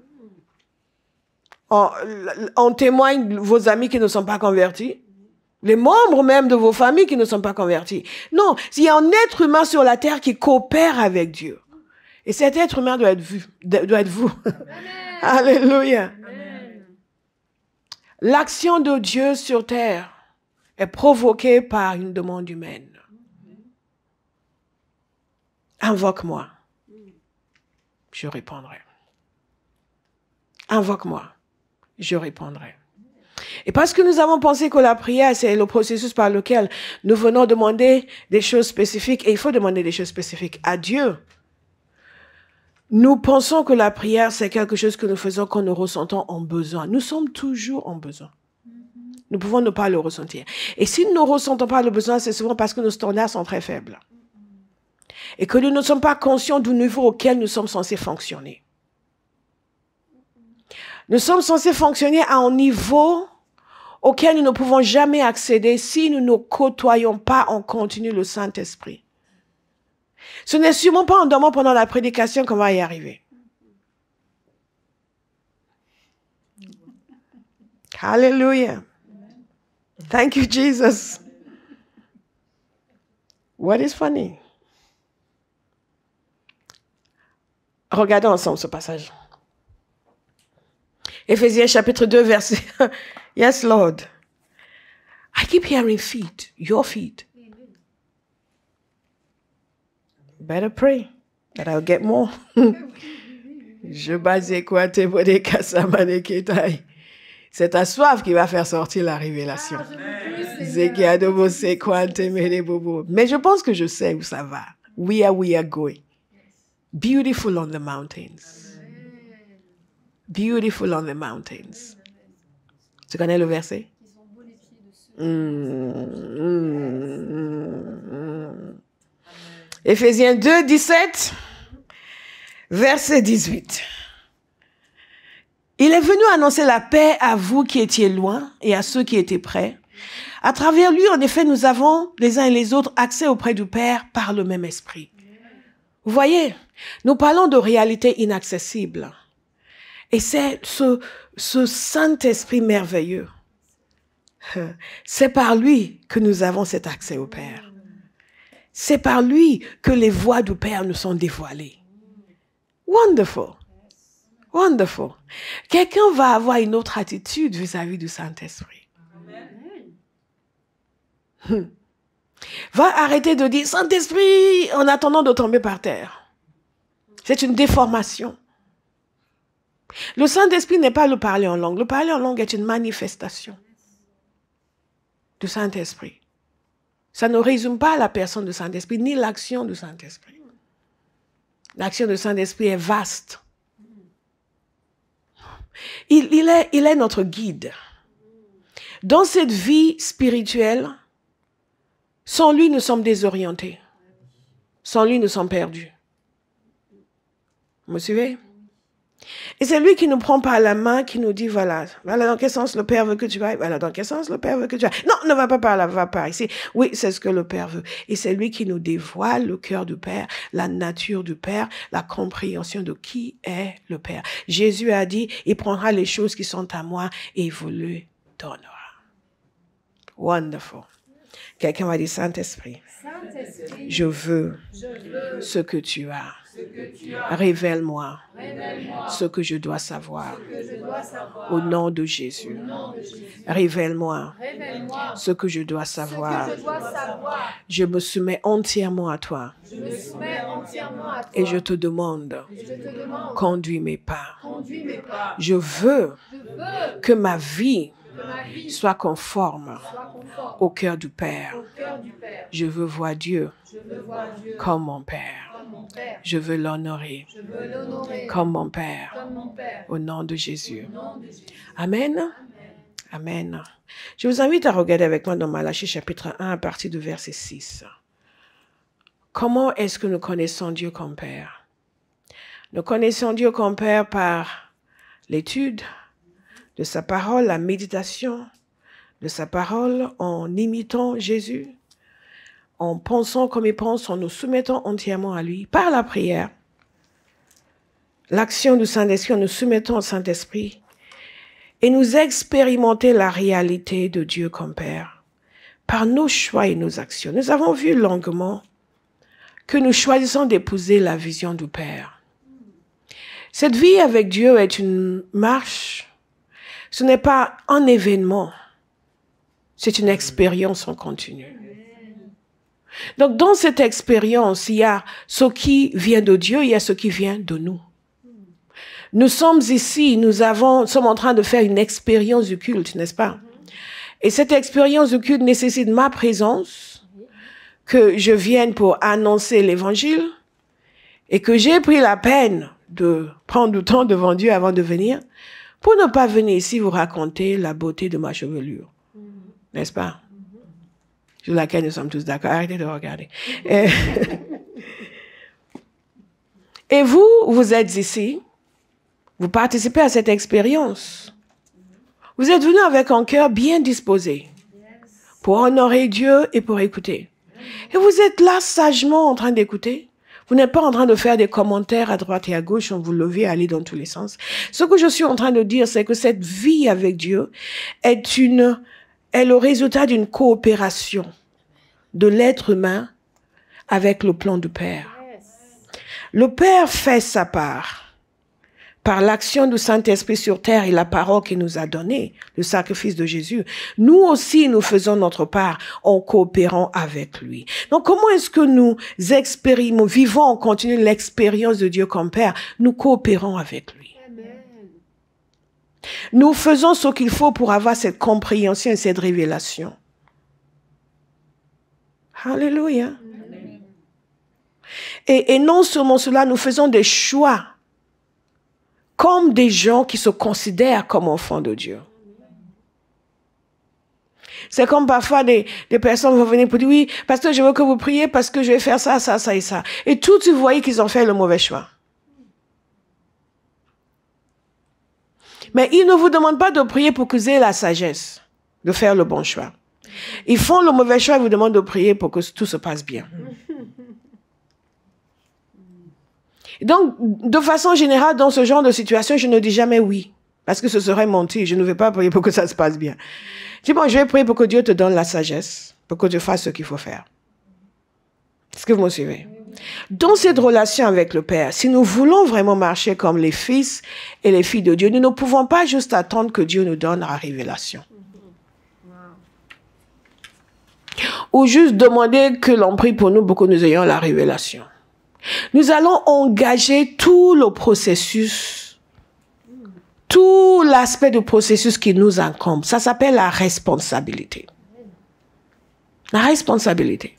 En témoigne vos amis qui ne sont pas convertis. Les membres même de vos familles qui ne sont pas convertis. Non, il y a un être humain sur la terre qui coopère avec Dieu. Et cet être humain doit être vous. Alléluia. L'action de Dieu sur terre est provoquée par une demande humaine. Invoque-moi. Je répondrai. Invoque-moi. Je répondrai. Et parce que nous avons pensé que la prière, c'est le processus par lequel nous venons demander des choses spécifiques, et il faut demander des choses spécifiques à Dieu. Nous pensons que la prière, c'est quelque chose que nous faisons quand nous ressentons en besoin. Nous sommes toujours en besoin. Nous pouvons ne pas le ressentir. Et si nous ne ressentons pas le besoin, c'est souvent parce que nos standards sont très faibles. Et que nous ne sommes pas conscients du niveau auquel nous sommes censés fonctionner. Nous sommes censés fonctionner à un niveau auquel nous ne pouvons jamais accéder si nous ne côtoyons pas en continu le Saint-Esprit. Ce n'est sûrement pas en dormant pendant la prédication qu'on va y arriver. Hallelujah. Thank you, Jesus. What is funny? Regardons ensemble ce passage. Éphésiens chapitre 2, verset... Yes, Lord. I keep hearing feet, your feet. Better pray that I'll get more. Je base quoi te bode kasamane ketai. C'est ta soif qui va faire sortir la révélation. Mais je pense que je sais où ça va. We are going. Beautiful on the mountains. Beautiful on the mountains. Tu connais le verset? Éphésiens 2, 17, verset 18. Il est venu annoncer la paix à vous qui étiez loin et à ceux qui étaient près. À travers lui, en effet, nous avons les uns et les autres accès auprès du Père par le même esprit. Vous voyez, nous parlons de réalité inaccessible. Et c'est ce Saint-Esprit merveilleux. C'est par lui que nous avons cet accès au Père. C'est par lui que les voies du Père nous sont dévoilées. Wonderful. Wonderful. Quelqu'un va avoir une autre attitude vis-à-vis du Saint-Esprit. Va arrêter de dire Saint-Esprit en attendant de tomber par terre. C'est une déformation. Le Saint-Esprit n'est pas le parler en langue. Le parler en langue est une manifestation du Saint-Esprit. Ça ne résume pas la personne du Saint-Esprit, ni l'action du Saint-Esprit. L'action du Saint-Esprit est vaste. Il est notre guide. Dans cette vie spirituelle, sans lui, nous sommes désorientés. Sans lui, nous sommes perdus. Vous me suivez? Et c'est lui qui nous prend par la main, qui nous dit, voilà dans quel sens le Père veut que tu ailles, voilà dans quel sens le Père veut que tu ailles. Non, ne va pas par là, va par ici. Oui, c'est ce que le Père veut. Et c'est lui qui nous dévoile le cœur du Père, la nature du Père, la compréhension de qui est le Père. Jésus a dit, il prendra les choses qui sont à moi et il vous le donnera. Wonderful. Quelqu'un va dire, Saint-Esprit, je veux ce que tu as. Révèle-moi ce que je dois savoir. Au nom de Jésus. Révèle-moi ce que je dois savoir. Je me soumets entièrement à toi. Et je te demande, conduis mes pas. Je veux que ma vie soit conforme au cœur du Père. Je veux voir Dieu comme mon Père. Je veux l'honorer comme mon Père. Au nom de Jésus. Amen. Amen. Je vous invite à regarder avec moi dans Malachie chapitre 1 à partir du verset 6. Comment est-ce que nous connaissons Dieu comme Père? Nous connaissons Dieu comme Père par l'étude de sa parole, la méditation de sa parole, en imitant Jésus, en pensant comme il pense, en nous soumettant entièrement à lui, par la prière, l'action du Saint-Esprit, en nous soumettant au Saint-Esprit, et nous expérimenter la réalité de Dieu comme Père. par nos choix et nos actions. Nous avons vu longuement que nous choisissons d'épouser la vision du Père. Cette vie avec Dieu est une marche. Ce n'est pas un événement. C'est une expérience en continu. Donc, dans cette expérience, il y a ce qui vient de Dieu, il y a ce qui vient de nous. Nous sommes ici, nous sommes en train de faire une expérience du culte, n'est-ce pas? Et cette expérience du culte nécessite ma présence, que je vienne pour annoncer l'évangile, et que j'ai pris la peine de prendre du temps devant Dieu avant de venir, pour ne pas venir ici vous raconter la beauté de ma chevelure. N'est-ce pas? Sur laquelle nous sommes tous d'accord. Arrêtez de regarder. Et vous êtes ici. Vous participez à cette expérience. Vous êtes venus avec un cœur bien disposé pour honorer Dieu et pour écouter. Et vous êtes là sagement en train d'écouter. Vous n'êtes pas en train de faire des commentaires à droite et à gauche, on vous levez à aller dans tous les sens. Ce que je suis en train de dire, c'est que cette vie avec Dieu est le résultat d'une coopération de l'être humain avec le plan du Père. Le Père fait sa part par l'action du Saint-Esprit sur terre et la parole qu'il nous a donnée, le sacrifice de Jésus. Nous aussi, nous faisons notre part en coopérant avec lui. Donc, comment est-ce que nous vivons en continu l'expérience de Dieu comme Père? Nous coopérons avec lui. Nous faisons ce qu'il faut pour avoir cette compréhension et cette révélation. Alléluia. Et non seulement cela, nous faisons des choix comme des gens qui se considèrent comme enfants de Dieu. C'est comme parfois des personnes vont venir pour dire, oui, pasteur, je veux que vous priez parce que je vais faire ça, ça, ça et ça. Et tout, vous voyez qu'ils ont fait le mauvais choix. Mais ils ne vous demandent pas de prier pour que vous ayez la sagesse de faire le bon choix. Ils font le mauvais choix et vous demandent de prier pour que tout se passe bien. Donc, de façon générale, dans ce genre de situation, je ne dis jamais oui. Parce que ce serait mentir. Je ne vais pas prier pour que ça se passe bien. Je dis, bon, je vais prier pour que Dieu te donne la sagesse, pour que tu fasses ce qu'il faut faire. Est-ce que vous me suivez? Dans cette relation avec le Père, si nous voulons vraiment marcher comme les fils et les filles de Dieu, nous ne pouvons pas juste attendre que Dieu nous donne la révélation. Ou juste demander que l'on prie pour nous pour que nous ayons la révélation. Nous allons engager tout le processus, tout l'aspect du processus qui nous incombe. Ça s'appelle la responsabilité. La responsabilité.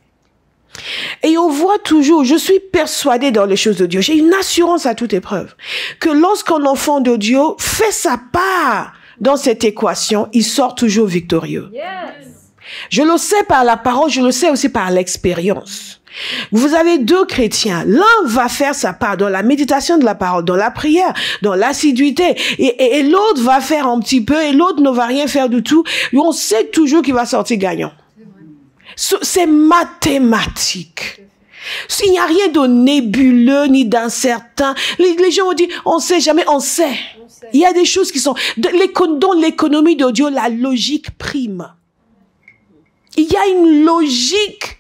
Et on voit toujours, je suis persuadée dans les choses de Dieu, j'ai une assurance à toute épreuve, que lorsqu'un enfant de Dieu fait sa part dans cette équation, il sort toujours victorieux. Yes. Je le sais par la parole, je le sais aussi par l'expérience. Vous avez deux chrétiens. L'un va faire sa part dans la méditation de la parole, dans la prière, dans l'assiduité. Et l'autre va faire un petit peu et l'autre ne va rien faire du tout. Et on sait toujours qu'il va sortir gagnant. C'est mathématique. Il n'y a rien de nébuleux ni d'incertain. Les gens ont dit, on ne sait jamais, on sait. Il y a des choses qui sont... Dans l'économie de Dieu, la logique prime. Il y a une logique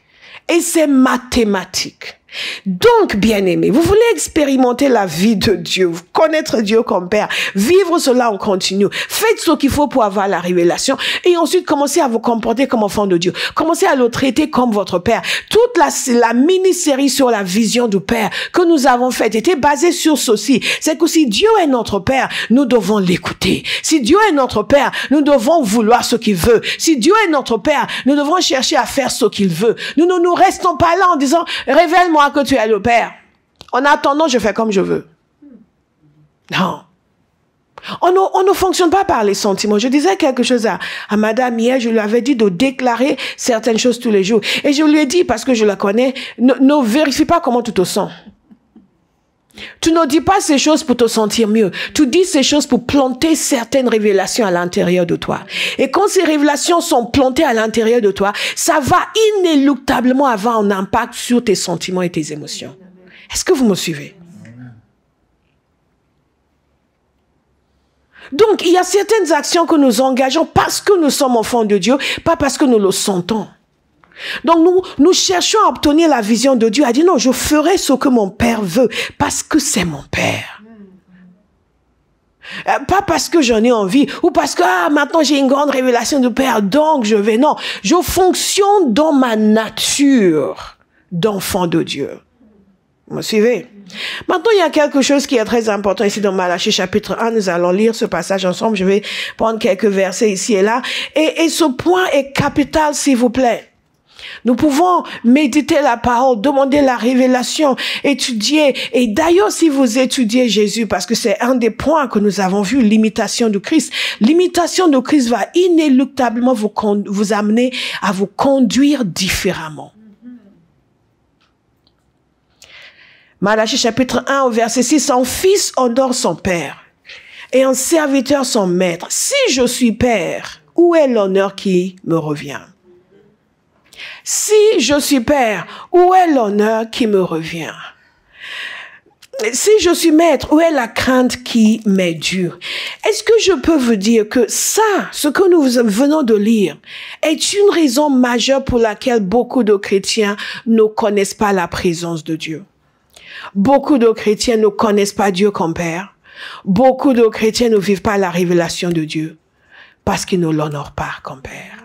et c'est mathématique. Donc, bien-aimés, vous voulez expérimenter la vie de Dieu, connaître Dieu comme Père, vivre cela en continu. Faites ce qu'il faut pour avoir la révélation et ensuite commencez à vous comporter comme enfant de Dieu. Commencez à le traiter comme votre Père. Toute la mini-série sur la vision du Père que nous avons faite était basée sur ceci. C'est que si Dieu est notre Père, nous devons l'écouter. Si Dieu est notre Père, nous devons vouloir ce qu'il veut. Si Dieu est notre Père, nous devons chercher à faire ce qu'il veut. Nous ne nous restons pas là en disant, révèle-moi que tu es le Père. En attendant, je fais comme je veux. Non. On ne fonctionne pas par les sentiments. Je disais quelque chose à madame hier, je lui avais dit de déclarer certaines choses tous les jours. Et je lui ai dit, parce que je la connais, ne vérifie pas comment tu te sens. Tu ne dis pas ces choses pour te sentir mieux. Tu dis ces choses pour planter certaines révélations à l'intérieur de toi. Et quand ces révélations sont plantées à l'intérieur de toi, ça va inéluctablement avoir un impact sur tes sentiments et tes émotions. Est-ce que vous me suivez? Donc, il y a certaines actions que nous engageons parce que nous sommes enfants de Dieu, pas parce que nous le sentons. Donc nous cherchons à obtenir la vision de Dieu, à dire non, je ferai ce que mon Père veut, parce que c'est mon Père. Pas parce que j'en ai envie, ou parce que maintenant j'ai une grande révélation du Père, donc je vais. Non, je fonctionne dans ma nature d'enfant de Dieu. Vous me suivez? Maintenant, il y a quelque chose qui est très important ici dans Malachie chapitre 1. Nous allons lire ce passage ensemble. Je vais prendre quelques versets ici et là. Et ce point est capital, s'il vous plaît. Nous pouvons méditer la parole, demander la révélation, étudier. Et d'ailleurs, si vous étudiez Jésus, parce que c'est un des points que nous avons vu, l'imitation de Christ. L'imitation de Christ va inéluctablement vous amener à vous conduire différemment. Malachie chapitre 1 au verset 6, un fils honore son père et un serviteur son maître. Si je suis père, où est l'honneur qui me revient? Si je suis père, où est l'honneur qui me revient? Si je suis maître, où est la crainte qui m'est due? Est-ce que je peux vous dire que ça, ce que nous venons de lire, est une raison majeure pour laquelle beaucoup de chrétiens ne connaissent pas la présence de Dieu? Beaucoup de chrétiens ne connaissent pas Dieu comme Père. Beaucoup de chrétiens ne vivent pas la révélation de Dieu parce qu'ils ne l'honorent pas comme Père.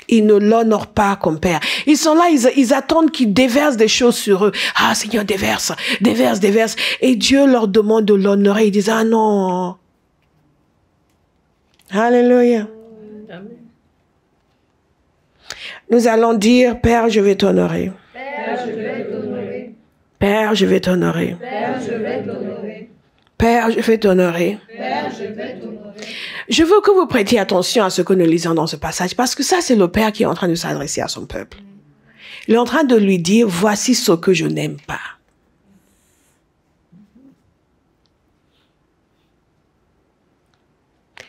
Ils ne l'honorent pas comme Père. Ils sont là, ils attendent qu'il déverse des choses sur eux. Ah, Seigneur, déverse, déverse, déverse. Et Dieu leur demande de l'honorer. Ils disent, ah non. Alléluia. Amen. Nous allons dire, Père, je vais t'honorer. Père, je vais t'honorer. Père, je vais t'honorer. Père, je vais t'honorer. Père, je vais t'honorer. Père, je vais t'honorer. Je veux que vous prêtiez attention à ce que nous lisons dans ce passage, parce que ça, c'est le Père qui est en train de s'adresser à son peuple. Il est en train de lui dire, voici ce que je n'aime pas.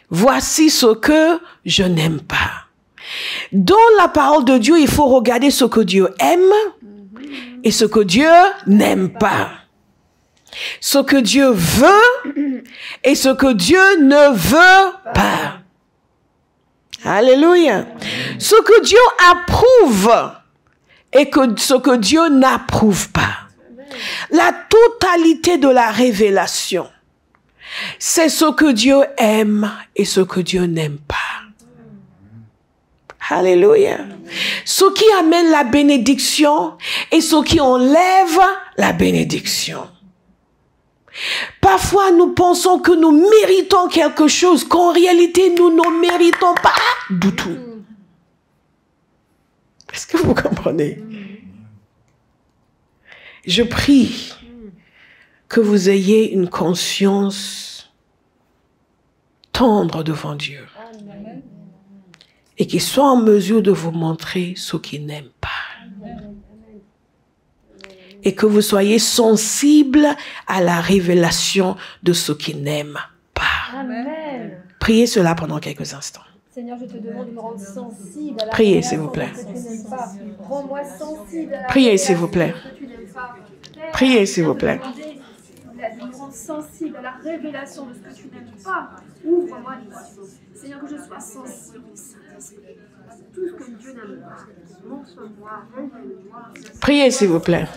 Voici ce que je n'aime pas. Dans la parole de Dieu, il faut regarder ce que Dieu aime et ce que Dieu n'aime pas. Ce que Dieu veut et ce que Dieu ne veut pas. Alléluia. Ce que Dieu approuve et ce que Dieu n'approuve pas. La totalité de la révélation, c'est ce que Dieu aime et ce que Dieu n'aime pas. Alléluia. Ce qui amène la bénédiction et ce qui enlève la bénédiction. Parfois, nous pensons que nous méritons quelque chose qu'en réalité, nous ne méritons pas du tout. Est-ce que vous comprenez? Je prie que vous ayez une conscience tendre devant Dieu et qu'il soit en mesure de vous montrer ce qu'il n'aime pas. Et que vous soyez sensible à la révélation de ce qu'il n'aime pas. Amen. Priez cela pendant quelques instants. Seigneur, je te demande de me rendre sensible à la Priez, s'il vous plaît. que tu n'aimes pas. Rends-moi sensible à la Priez, s'il vous plaît. que tu n'aimes pas. Père, Priez, s'il vous plaît. de me rendre sensible à la révélation de ce que tu n'aimes pas. Ouvre-moi les yeux. Seigneur, que je sois sensible au Saint-Esprit. Tout ce que Dieu n'aime pas. Montre-moi, révèle-moi. Priez, s'il vous plaît.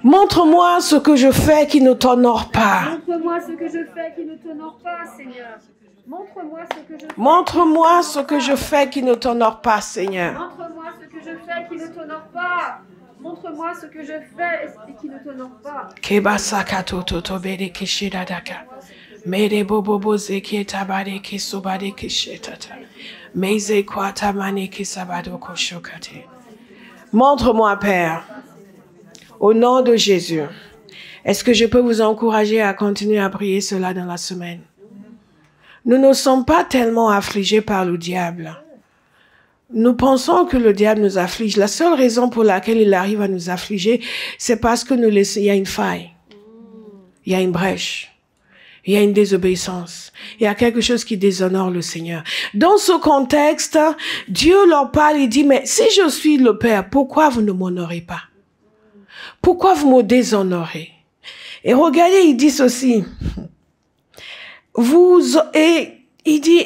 Montre-moi ce que je fais qui ne t'honore pas. Montre-moi ce que je fais qui ne t'honore pas, Seigneur. Montre-moi ce que je fais. Montre-moi ce que je fais qui ne t'honore pas, Seigneur. Montre-moi ce que je fais qui ne t'honore pas. Montre-moi ce que je fais et qui ne t'honore pas. Kebasaka toto bede kishidadaka. Mede bobobo zeki tabade kisobade kishetata. Meze kwata mane kisabado koshokate. Montre-moi, Père, au nom de Jésus. Est-ce que je peux vous encourager à continuer à prier cela dans la semaine? Nous ne sommes pas tellement affligés par le diable. Nous pensons que le diable nous afflige. La seule raison pour laquelle il arrive à nous affliger, c'est parce que il y a une faille. Il y a une brèche. Il y a une désobéissance. Il y a quelque chose qui déshonore le Seigneur. Dans ce contexte, Dieu leur parle et dit, mais si je suis le Père, pourquoi vous ne m'honorez pas? Pourquoi vous me déshonorez? Et regardez, il dit ceci. Il dit,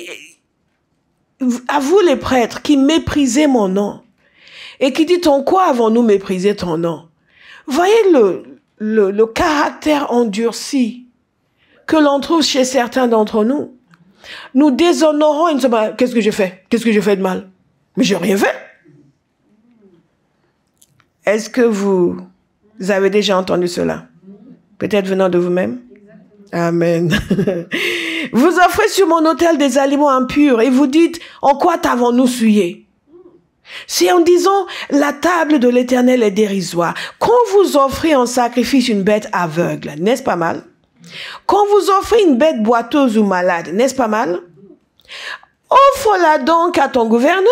à vous les prêtres qui méprisez mon nom et qui dites en quoi avons-nous méprisé ton nom? Voyez le caractère endurci que l'on trouve chez certains d'entre nous. Nous déshonorons et nous disons, qu'est-ce que j'ai fait? Qu'est-ce que j'ai fait de mal? Mais j'ai rien fait. Est-ce que vous avez déjà entendu cela? Peut-être venant de vous-même? Amen. Vous offrez sur mon autel des aliments impurs et vous dites, en quoi t'avons-nous souillé? Si en disant, la table de l'Éternel est dérisoire, quand vous offrez en sacrifice une bête aveugle, n'est-ce pas mal? Quand vous offrez une bête boiteuse ou malade, n'est-ce pas mal? Offre-la donc à ton gouverneur.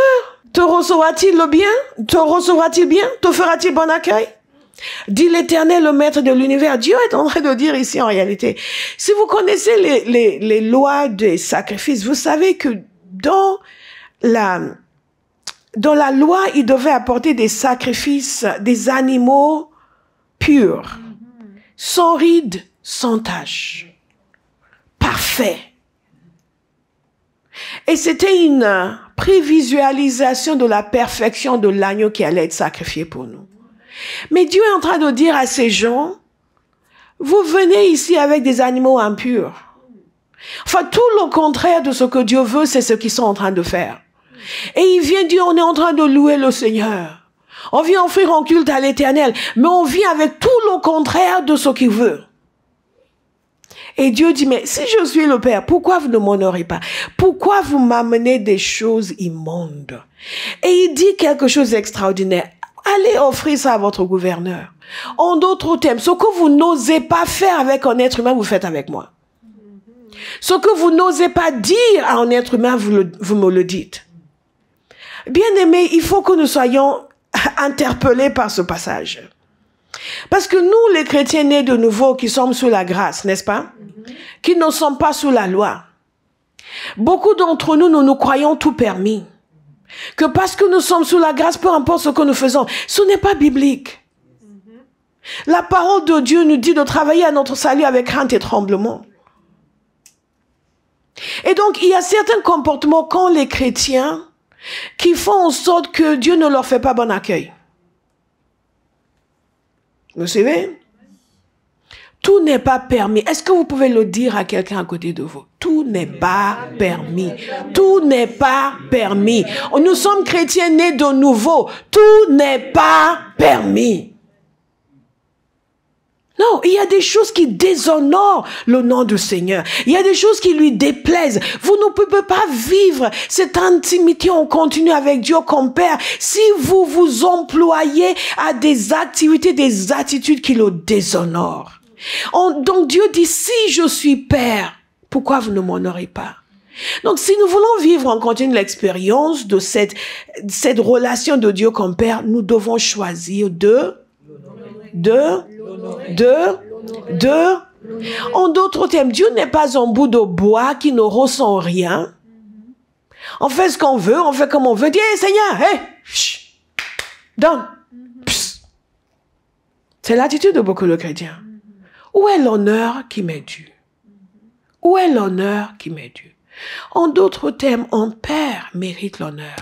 Te recevra-t-il le bien? Te recevra-t-il bien? Te fera-t-il bon accueil? Dit l'Éternel, le maître de l'univers. Dieu est en train de dire ici en réalité. Si vous connaissez les lois des sacrifices, vous savez que dans la loi, il devait apporter des sacrifices, des animaux purs, sans rides, sans tache, parfait. Et c'était une prévisualisation de la perfection de l'agneau qui allait être sacrifié pour nous. Mais Dieu est en train de dire à ces gens, vous venez ici avec des animaux impurs. Enfin, tout le contraire de ce que Dieu veut, c'est ce qu'ils sont en train de faire. Et il vient dire, on est en train de louer le Seigneur. On vient offrir un culte à l'Éternel, mais on vient avec tout le contraire de ce qu'il veut. Et Dieu dit, mais si je suis le Père, pourquoi vous ne m'honorez pas? Pourquoi vous m'amenez des choses immondes? Et il dit quelque chose d'extraordinaire. Allez offrir ça à votre gouverneur. En d'autres termes, ce que vous n'osez pas faire avec un être humain, vous faites avec moi. Ce que vous n'osez pas dire à un être humain, vous me le dites. Bien-aimés, il faut que nous soyons interpellés par ce passage. Parce que nous, les chrétiens nés de nouveau, qui sommes sous la grâce, n'est-ce pas? Qui ne sommes pas sous la loi. Beaucoup d'entre nous, nous croyons tout permis. Que parce que nous sommes sous la grâce, peu importe ce que nous faisons, ce n'est pas biblique. La parole de Dieu nous dit de travailler à notre salut avec crainte et tremblement. Et donc, il y a certains comportements qu'ont les chrétiens qui font en sorte que Dieu ne leur fait pas bon accueil. Vous savez? Tout n'est pas permis. Est-ce que vous pouvez le dire à quelqu'un à côté de vous? Tout n'est pas permis. Tout n'est pas permis. Nous sommes chrétiens nés de nouveau. Tout n'est pas permis. Non, il y a des choses qui déshonorent le nom du Seigneur. Il y a des choses qui lui déplaisent. Vous ne pouvez pas vivre cette intimité en continu avec Dieu comme Père si vous vous employez à des activités, des attitudes qui le déshonorent. Donc Dieu dit, si je suis Père, pourquoi vous ne m'honorez pas? Donc si nous voulons vivre en continu l'expérience de cette relation de Dieu comme Père, nous devons choisir en d'autres termes, Dieu n'est pas un bout de bois qui ne ressent rien. On fait ce qu'on veut, on fait comme on veut. Dis, hey, Seigneur, hey, donne. C'est l'attitude de beaucoup de chrétiens. Où est l'honneur qui m'est dû? Où est l'honneur qui m'est dû? En d'autres termes, un père mérite l'honneur.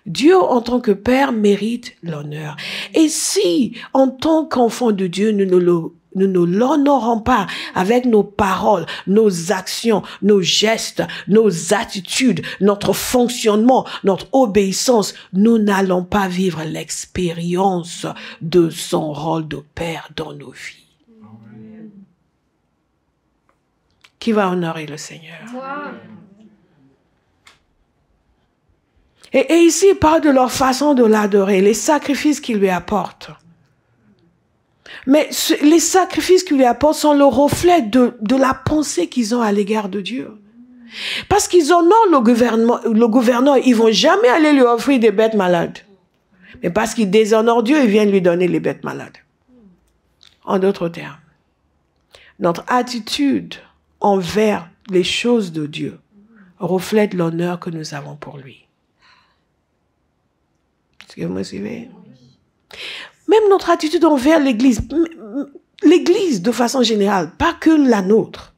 Dieu, en tant que Père, mérite l'honneur. Et si, en tant qu'enfant de Dieu, nous ne l'honorons pas avec nos paroles, nos actions, nos gestes, nos attitudes, notre fonctionnement, notre obéissance, nous n'allons pas vivre l'expérience de son rôle de Père dans nos vies. Qui va honorer le Seigneur? Moi. Et ici, il parle de leur façon de l'adorer, les sacrifices qu'il lui apporte. Mais les sacrifices qu'il lui apporte sont le reflet de la pensée qu'ils ont à l'égard de Dieu. Parce qu'ils honorent le gouverneur, ils vont jamais aller lui offrir des bêtes malades. Mais parce qu'ils déshonorent Dieu, ils viennent lui donner les bêtes malades. En d'autres termes, notre attitude envers les choses de Dieu reflète l'honneur que nous avons pour lui. Est-ce que vous me suivez? Même notre attitude envers l'Église de façon générale, pas que la nôtre.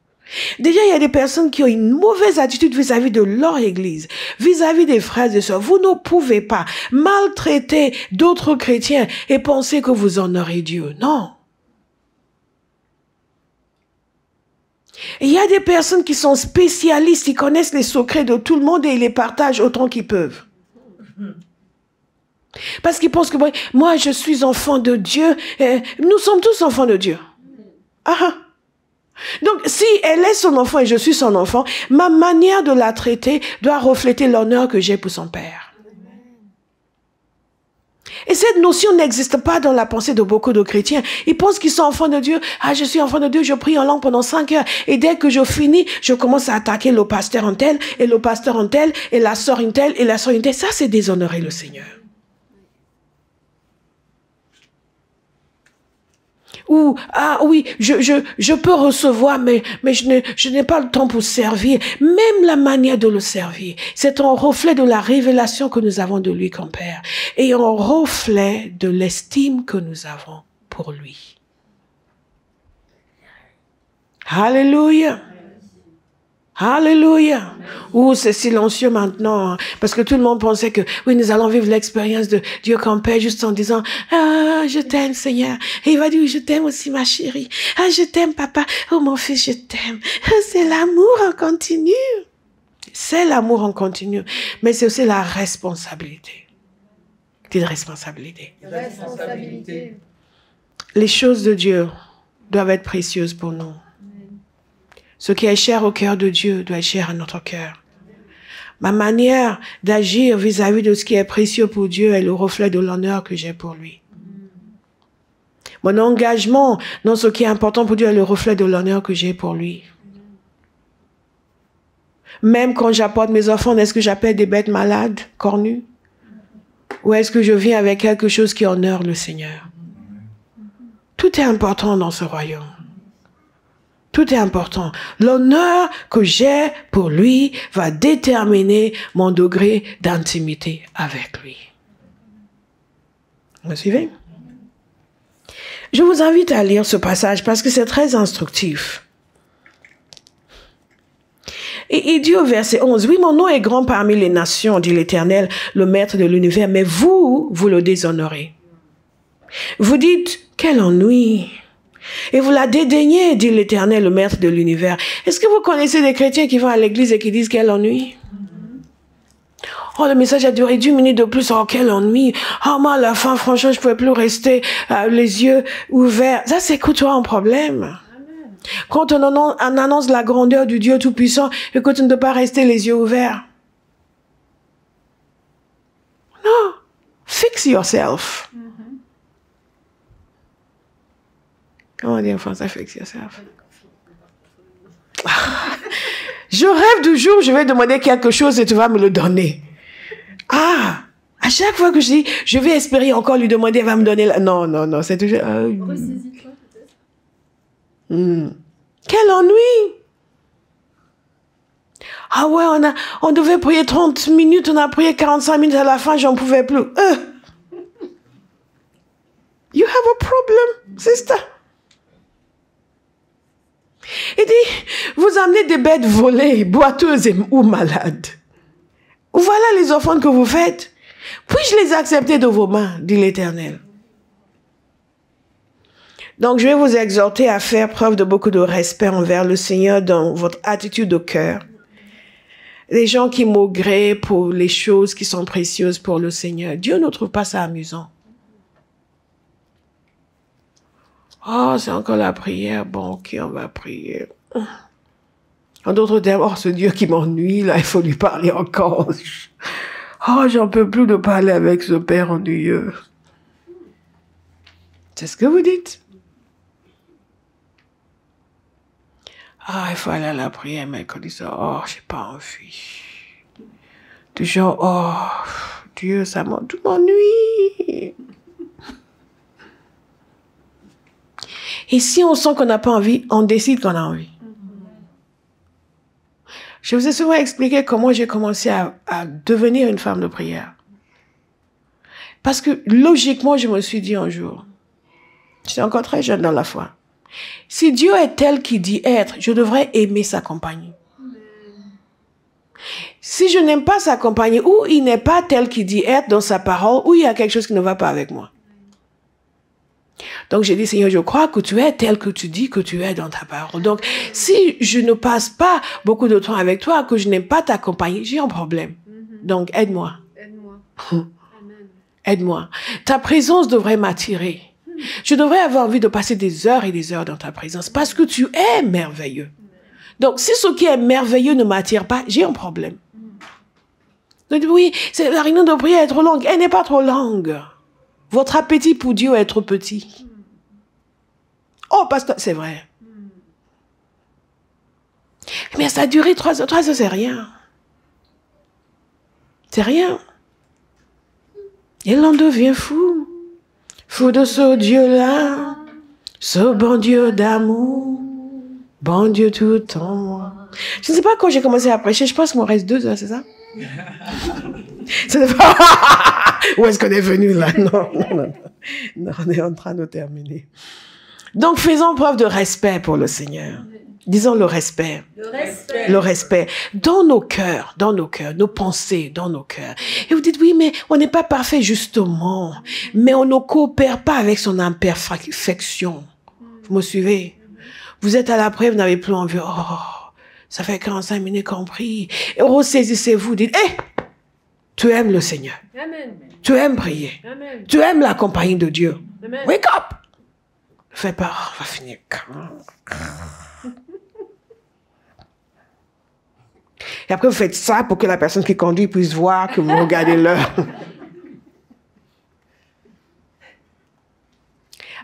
Déjà, il y a des personnes qui ont une mauvaise attitude vis-à-vis de leur église, vis-à-vis des frères et sœurs. Vous ne pouvez pas maltraiter d'autres chrétiens et penser que vous honorez Dieu. Non. Il y a des personnes qui sont spécialistes, ils connaissent les secrets de tout le monde et ils les partagent autant qu'ils peuvent. Parce qu'ils pensent que moi, je suis enfant de Dieu. Nous sommes tous enfants de Dieu. Ah. Donc, si elle est son enfant et je suis son enfant, ma manière de la traiter doit refléter l'honneur que j'ai pour son père. Et cette notion n'existe pas dans la pensée de beaucoup de chrétiens. Ils pensent qu'ils sont enfants de Dieu. Ah, je suis enfant de Dieu, je prie en langue pendant 5 heures. Et dès que je finis, je commence à attaquer le pasteur en tel, et le pasteur en tel, et la sœur en tel, et la sœur en tel. Ça, c'est déshonorer le Seigneur. Ou, ah oui, je peux recevoir, mais je n'ai pas le temps pour servir. Même la manière de le servir, c'est un reflet de la révélation que nous avons de lui comme Père. Et un reflet de l'estime que nous avons pour lui. Alléluia. Alléluia. Ouh, c'est silencieux maintenant, hein, parce que tout le monde pensait que, oui, nous allons vivre l'expérience de Dieu comme Père juste en disant, ah, je t'aime, Seigneur. Et il va dire, je t'aime aussi, ma chérie. Ah, je t'aime, papa. Oh, mon fils, je t'aime. C'est l'amour en continu. C'est l'amour en continu. Mais c'est aussi la responsabilité. Quelle responsabilité? Responsabilité. Les choses de Dieu doivent être précieuses pour nous. Ce qui est cher au cœur de Dieu doit être cher à notre cœur. Ma manière d'agir vis-à-vis de ce qui est précieux pour Dieu est le reflet de l'honneur que j'ai pour lui. Mon engagement dans ce qui est important pour Dieu est le reflet de l'honneur que j'ai pour lui. Même quand j'apporte mes enfants, est-ce que j'appelle des bêtes malades, cornues? Ou est-ce que je viens avec quelque chose qui honore le Seigneur? Tout est important dans ce royaume. Tout est important. L'honneur que j'ai pour lui va déterminer mon degré d'intimité avec lui. Vous me suivez? Je vous invite à lire ce passage parce que c'est très instructif. Et il dit au verset 11, « Oui, mon nom est grand parmi les nations, dit l'Éternel, le Maître de l'univers, mais vous le déshonorez. Vous dites, quel ennui! Et vous la dédaignez, dit l'Éternel, le Maître de l'univers. » Est-ce que vous connaissez des chrétiens qui vont à l'église et qui disent quel ennui? Oh, le message a duré 10 minutes de plus. Oh, quel ennui. Oh, moi, à la fin, franchement, je ne pouvais plus rester les yeux ouverts. Ça, c'est que toi un problème. Quand on annonce la grandeur du Dieu Tout-Puissant et que tu ne peux pas rester les yeux ouverts. Non. Fix yourself. Comment on dit en français, fix yourself? Je rêve du jour où je vais demander quelque chose et tu vas me le donner. Ah, à chaque fois que je dis, je vais espérer encore lui demander, elle va me donner la... Non, c'est toujours... Ressaisis-toi peut-être. Quel ennui! Ah ouais, on devait prier 30 minutes, on a prié 45 minutes, à la fin, j'en pouvais plus. You have a problem, sister. Il dit, vous amenez des bêtes volées, boiteuses ou malades. Voilà les offrandes que vous faites. Puis-je les accepter de vos mains, dit l'Éternel. Donc, je vais vous exhorter à faire preuve de beaucoup de respect envers le Seigneur dans votre attitude de cœur. Les gens qui maugréent pour les choses qui sont précieuses pour le Seigneur, Dieu ne trouve pas ça amusant. Oh, c'est encore la prière. Bon, ok, on va prier. En d'autres termes, oh, ce Dieu qui m'ennuie, là, il faut lui parler encore. Oh, j'en peux plus de parler avec ce Père ennuyeux. C'est ce que vous dites? Ah, il faut aller à la prière, mais quand il dit ça, oh, j'ai pas envie. Toujours, oh, Dieu, ça m'ennuie. Et si on sent qu'on n'a pas envie, on décide qu'on a envie. Je vous ai souvent expliqué comment j'ai commencé à devenir une femme de prière. Parce que logiquement, je me suis dit un jour, j'étais encore très jeune dans la foi, Si Dieu est tel qu'il dit être, je devrais aimer sa compagnie. Si je n'aime pas sa compagnie, ou il n'est pas tel qu'il dit être dans sa parole, ou il y a quelque chose qui ne va pas avec moi. Donc j'ai dit, Seigneur, je crois que tu es tel que tu dis que tu es dans ta parole. Donc si je ne passe pas beaucoup de temps avec toi, que je n'aime pas ta compagnie, j'ai un problème. Donc aide-moi. Aide-moi. Aide-moi. Ta présence devrait m'attirer. Je devrais avoir envie de passer des heures et des heures dans ta présence parce que tu es merveilleux. Donc, si ce qui est merveilleux ne m'attire pas, j'ai un problème. Donc, oui, la réunion de prière est trop longue. Elle n'est pas trop longue. Votre appétit pour Dieu est trop petit. Oh, pasteur, c'est vrai. Mais ça a duré 3 heures. 3 heures, c'est rien. C'est rien. Et l'on devient fou. Fou de ce Dieu-là. Ce bon Dieu d'amour. Bon Dieu tout en moi. Je ne sais pas quand j'ai commencé à prêcher. Je pense qu'il me reste 2 heures, c'est ça? Où est-ce qu'on est venu là? Non, on est en train de terminer. Donc, faisons preuve de respect pour le Seigneur. Disons le respect. Le respect. Le respect. Dans nos cœurs, nos pensées, dans nos cœurs. Et vous dites, oui, mais on n'est pas parfait, justement. Mais on ne coopère pas avec son imperfection. Vous me suivez? Vous êtes à la prière, vous n'avez plus envie. Oh, ça fait 45 minutes qu'on prie. Et ressaisissez-vous, dites, hé, tu aimes le Seigneur. Amen. Tu aimes prier. Amen. Tu aimes la compagnie de Dieu. Amen. Wake up! Ne fais pas, on va finir. Et après, vous faites ça pour que la personne qui conduit puisse voir que vous regardez l'heure.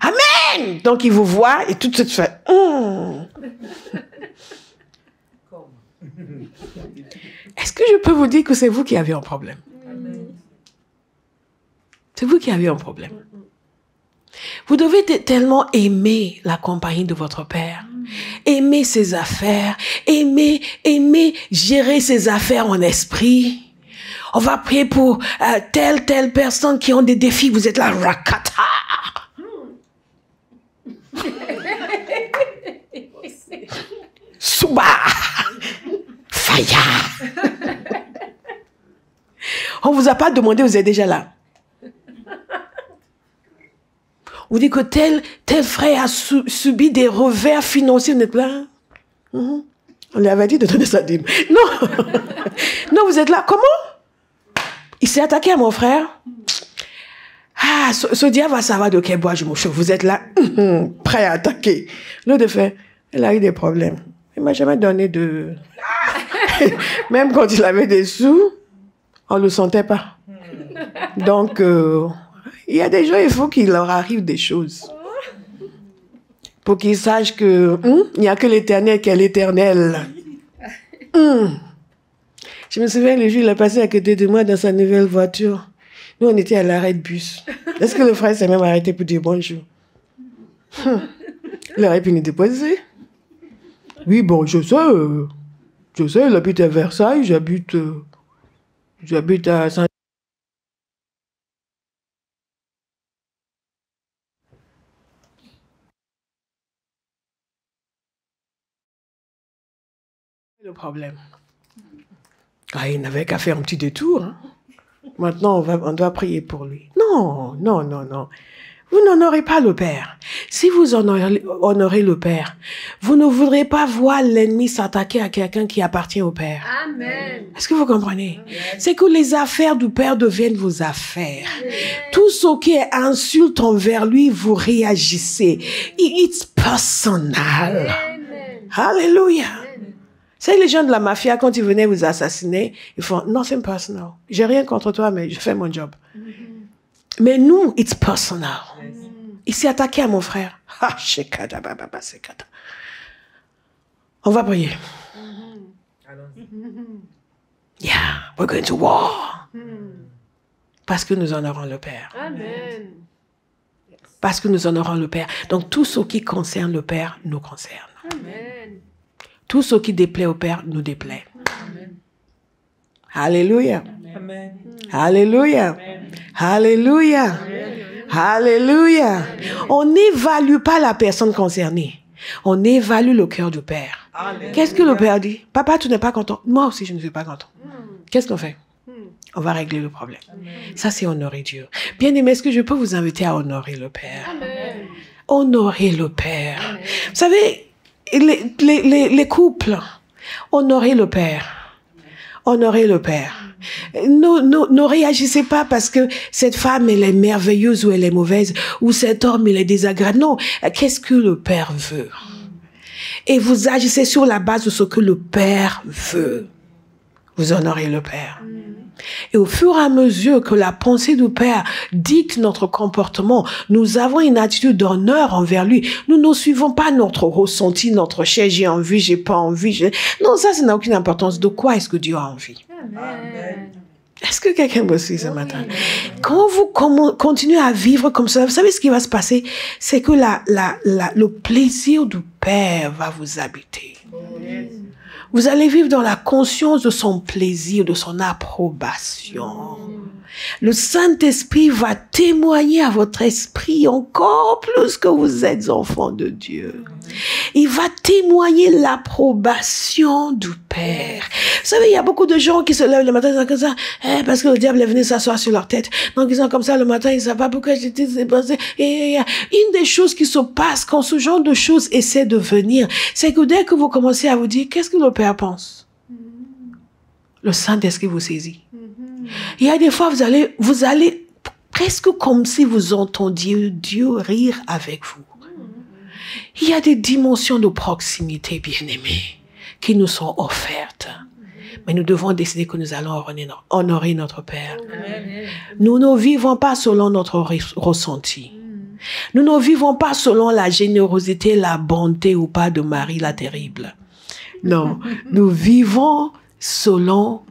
Amen! Donc, il vous voit et tout de suite, fait... Est-ce que je peux vous dire que c'est vous qui avez un problème? C'est vous qui avez un problème. Vous devez tellement aimer la compagnie de votre Père, aimer ses affaires, aimer gérer ses affaires en esprit. On va prier pour telle personne qui ont des défis. Vous êtes là, rakata. Souba. Faya. On vous a pas demandé, vous êtes déjà là. Vous dites que tel frère a subi des revers financiers, vous n'êtes là. On lui avait dit de donner sa dîme. Non. Non, vous êtes là. Comment? Il s'est attaqué à mon frère. Ah, ce diable va savoir de quel bois je me chauffe. Vous êtes là, prêt à attaquer. L'autre fait, elle a eu des problèmes. Il m'a jamais donné de... Même quand il avait des sous, on ne le sentait pas. Donc... il y a des gens, il faut qu'il leur arrive des choses. Pour qu'ils sachent que il n'y a que l'Éternel qui est l'Éternel. Je me souviens, le jour, il a passé à côté de moi dans sa nouvelle voiture. Nous, on était à l'arrêt de bus. Est-ce que le frère s'est même arrêté pour dire bonjour? Il aurait pu nous déposer. Oui, bon, je sais, il habite à Versailles, j'habite à Saint... Le problème. Ah, il n'avait qu'à faire un petit détour. Hein. Maintenant, on doit prier pour lui. Non. Vous n'honorez pas le Père. Si vous honorez le Père, vous ne voudrez pas voir l'ennemi s'attaquer à quelqu'un qui appartient au Père. Amen. Est-ce que vous comprenez? C'est que les affaires du Père deviennent vos affaires. Tout ce qui est insulte envers lui, vous réagissez. It's personal. Amen. Alléluia. C'est les gens de la mafia, quand ils venaient vous assassiner, ils font « Nothing personal. J'ai rien contre toi, mais je fais mon job. Mais nous, it's personal. Il s'est attaqué à mon frère. On va prier. Yeah, we're going to war. Parce que nous honorons le Père. Amen. Parce que nous honorons le Père. Donc tout ce qui concerne le Père nous concerne. Amen. Tout ce qui déplaît au Père nous déplaît. Amen. Alléluia. Amen. Alléluia. Alléluia. Alléluia. On n'évalue pas la personne concernée. On évalue le cœur du Père. Qu'est-ce que le Père dit? Papa, tu n'es pas content. Moi aussi, je ne suis pas content. Qu'est-ce qu'on fait? On va régler le problème. Ça, c'est honorer Dieu. Bien aimé, est-ce que je peux vous inviter à honorer le Père? Amen. Honorer le Père. Vous savez, les couples, honorer le Père. Honorer le Père. Ne réagissez pas parce que cette femme, elle est merveilleuse ou elle est mauvaise, ou cet homme, il est désagréable. Non, qu'est-ce que le Père veut? Et vous agissez sur la base de ce que le Père veut. Vous honorez le Père. Et au fur et à mesure que la pensée du Père dicte notre comportement, nous avons une attitude d'honneur envers lui. Nous ne suivons pas notre ressenti, notre chair, j'ai envie, j'ai pas envie. Non, ça n'a aucune importance. De quoi est-ce que Dieu a envie? Amen. Est-ce que quelqu'un me suit ce matin? Quand vous continuez à vivre comme ça, vous savez ce qui va se passer? C'est que le plaisir du Père va vous habiter. Vous allez vivre dans la conscience de son plaisir, de son approbation. Le Saint-Esprit va témoigner à votre esprit encore plus que vous êtes enfant de Dieu. Il va témoigner l'approbation du Père. Vous savez, il y a beaucoup de gens qui se lèvent le matin comme ça, parce que le diable est venu s'asseoir sur leur tête. Donc ils sont comme ça le matin, ils ne savent pas pourquoi j'étais passé. Et une des choses qui se passe quand ce genre de choses essaie de venir, c'est que dès que vous commencez à vous dire, qu'est-ce que le Père pense? Le Saint-Esprit vous saisit. Il y a des fois, vous allez presque comme si vous entendiez Dieu rire avec vous. Il y a des dimensions de proximité, bien-aimés, qui nous sont offertes. Mais nous devons décider que nous allons honorer notre Père. Nous ne vivons pas selon notre ressenti. Nous ne vivons pas selon la générosité, la bonté ou pas de Marie la terrible. Non, nous vivons selon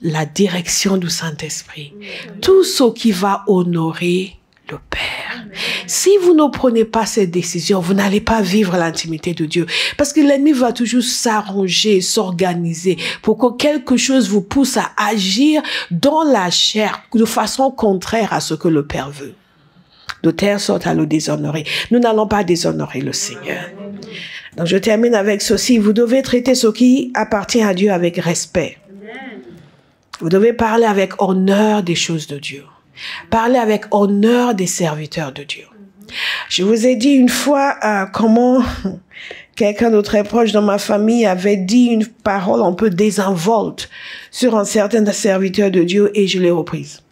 la direction du Saint-Esprit. Tout ce qui va honorer le Père. Si vous ne prenez pas cette décision, vous n'allez pas vivre l'intimité de Dieu. Parce que l'ennemi va toujours s'arranger, s'organiser pour que quelque chose vous pousse à agir dans la chair de façon contraire à ce que le Père veut. De telle sorte à le déshonorer. Nous n'allons pas déshonorer le Seigneur. Donc je termine avec ceci. Vous devez traiter ce qui appartient à Dieu avec respect. Vous devez parler avec honneur des choses de Dieu. Parler avec honneur des serviteurs de Dieu. Je vous ai dit une fois comment quelqu'un de très proche dans ma famille avait dit une parole un peu désinvolte sur un certain serviteur de Dieu et je l'ai reprise.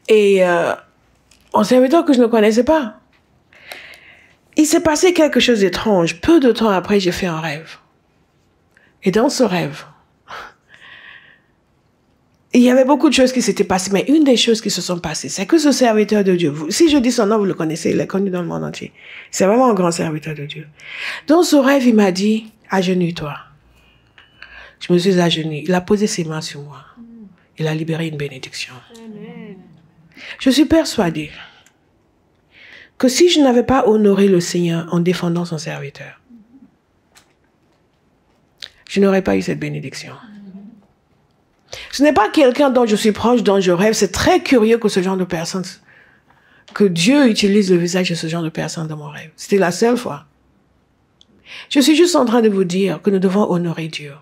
Et un serviteur que je ne connaissais pas. Il s'est passé quelque chose d'étrange. Peu de temps après, j'ai fait un rêve. Et dans ce rêve, il y avait beaucoup de choses qui s'étaient passées, mais une des choses qui se sont passées, c'est que ce serviteur de Dieu, si je dis son nom, vous le connaissez, il est connu dans le monde entier. C'est vraiment un grand serviteur de Dieu. Dans ce rêve, il m'a dit, agenouille-toi. Je me suis agenouillée. Il a posé ses mains sur moi. Il a libéré une bénédiction. Amen. Je suis persuadée que si je n'avais pas honoré le Seigneur en défendant son serviteur, je n'aurais pas eu cette bénédiction. Ce n'est pas quelqu'un dont je suis proche, dont je rêve. C'est très curieux que ce genre de personne, que Dieu utilise le visage de ce genre de personne dans mon rêve. C'était la seule fois. Je suis juste en train de vous dire que nous devons honorer Dieu,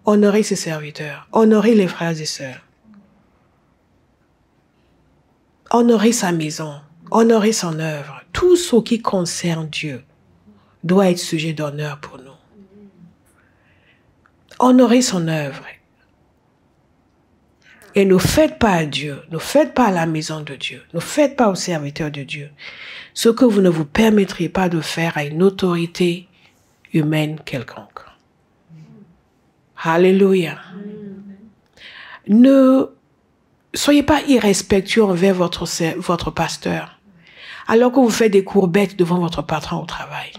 honorer ses serviteurs, honorer les frères et sœurs, honorer sa maison, honorer son œuvre. Tout ce qui concerne Dieu doit être sujet d'honneur pour nous. Honorer son œuvre. Et ne faites pas à Dieu, ne faites pas à la maison de Dieu, ne faites pas aux serviteurs de Dieu ce que vous ne vous permettrez pas de faire à une autorité humaine quelconque. Alléluia. Ne soyez pas irrespectueux envers votre pasteur alors que vous faites des courbettes devant votre patron au travail.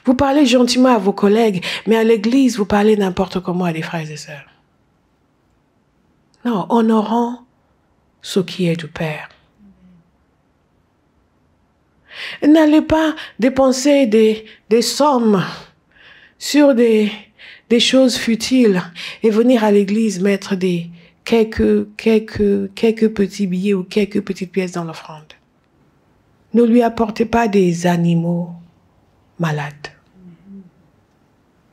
Vous parlez gentiment à vos collègues, mais à l'église, vous parlez n'importe comment à des frères et sœurs. Non, honorons ce qui est du Père. N'allez pas dépenser des sommes sur des choses futiles et venir à l'église mettre des quelques petits billets ou quelques petites pièces dans l'offrande. Ne lui apportez pas des animaux malades.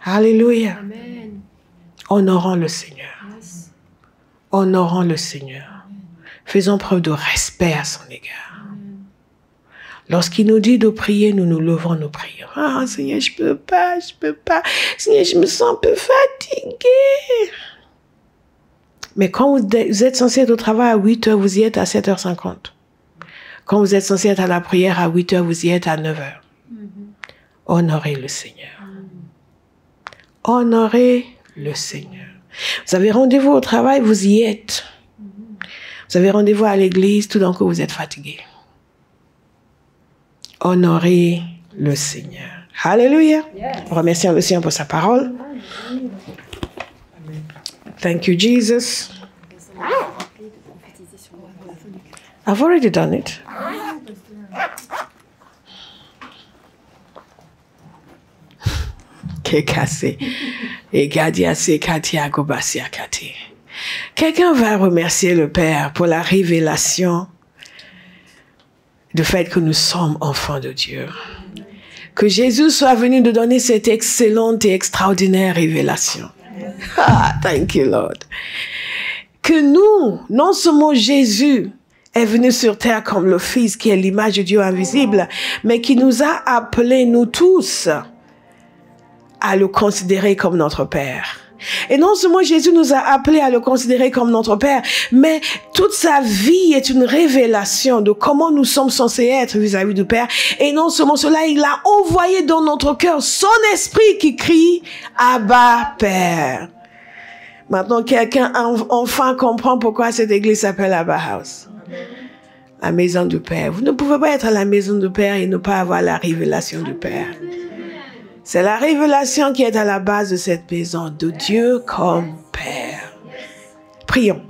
Alléluia. Amen. Honorons le Seigneur. Yes. Honorons le Seigneur. Faisons preuve de respect à son égard. Lorsqu'il nous dit de prier, nous nous levons, nous prions. Ah, Seigneur, je peux pas. Seigneur, je me sens un peu fatiguée. Mais quand vous êtes censé être au travail à 8 heures, vous y êtes à 7h50. Quand vous êtes censé être à la prière à 8 heures, vous y êtes à 9 heures. Honorez le Seigneur. Honorez le Seigneur. Vous avez rendez-vous au travail, vous y êtes. Vous avez rendez-vous à l'église, tout d'un coup vous êtes fatigué. Honorez le Seigneur. Alléluia. Remercions le Seigneur pour sa parole. Thank you, Jesus. I've already done it. Quelqu'un va remercier le Père pour la révélation du fait que nous sommes enfants de Dieu. Que Jésus soit venu nous donner cette excellente et extraordinaire révélation. Ah, thank you, Lord. Que nous, non seulement Jésus est venu sur terre comme le Fils qui est l'image de Dieu invisible, mais qui nous a appelés, nous tous, à le considérer comme notre Père. Et non seulement Jésus nous a appelés à le considérer comme notre Père, mais toute sa vie est une révélation de comment nous sommes censés être vis-à-vis du Père. Et non seulement cela, il a envoyé dans notre cœur son esprit qui crie « Abba, Père ». Maintenant, quelqu'un enfin comprend pourquoi cette église s'appelle Abba House. La maison du Père. Vous ne pouvez pas être à la maison du Père et ne pas avoir la révélation du Père. C'est la révélation qui est à la base de cette maison, de Dieu comme Père. Prions.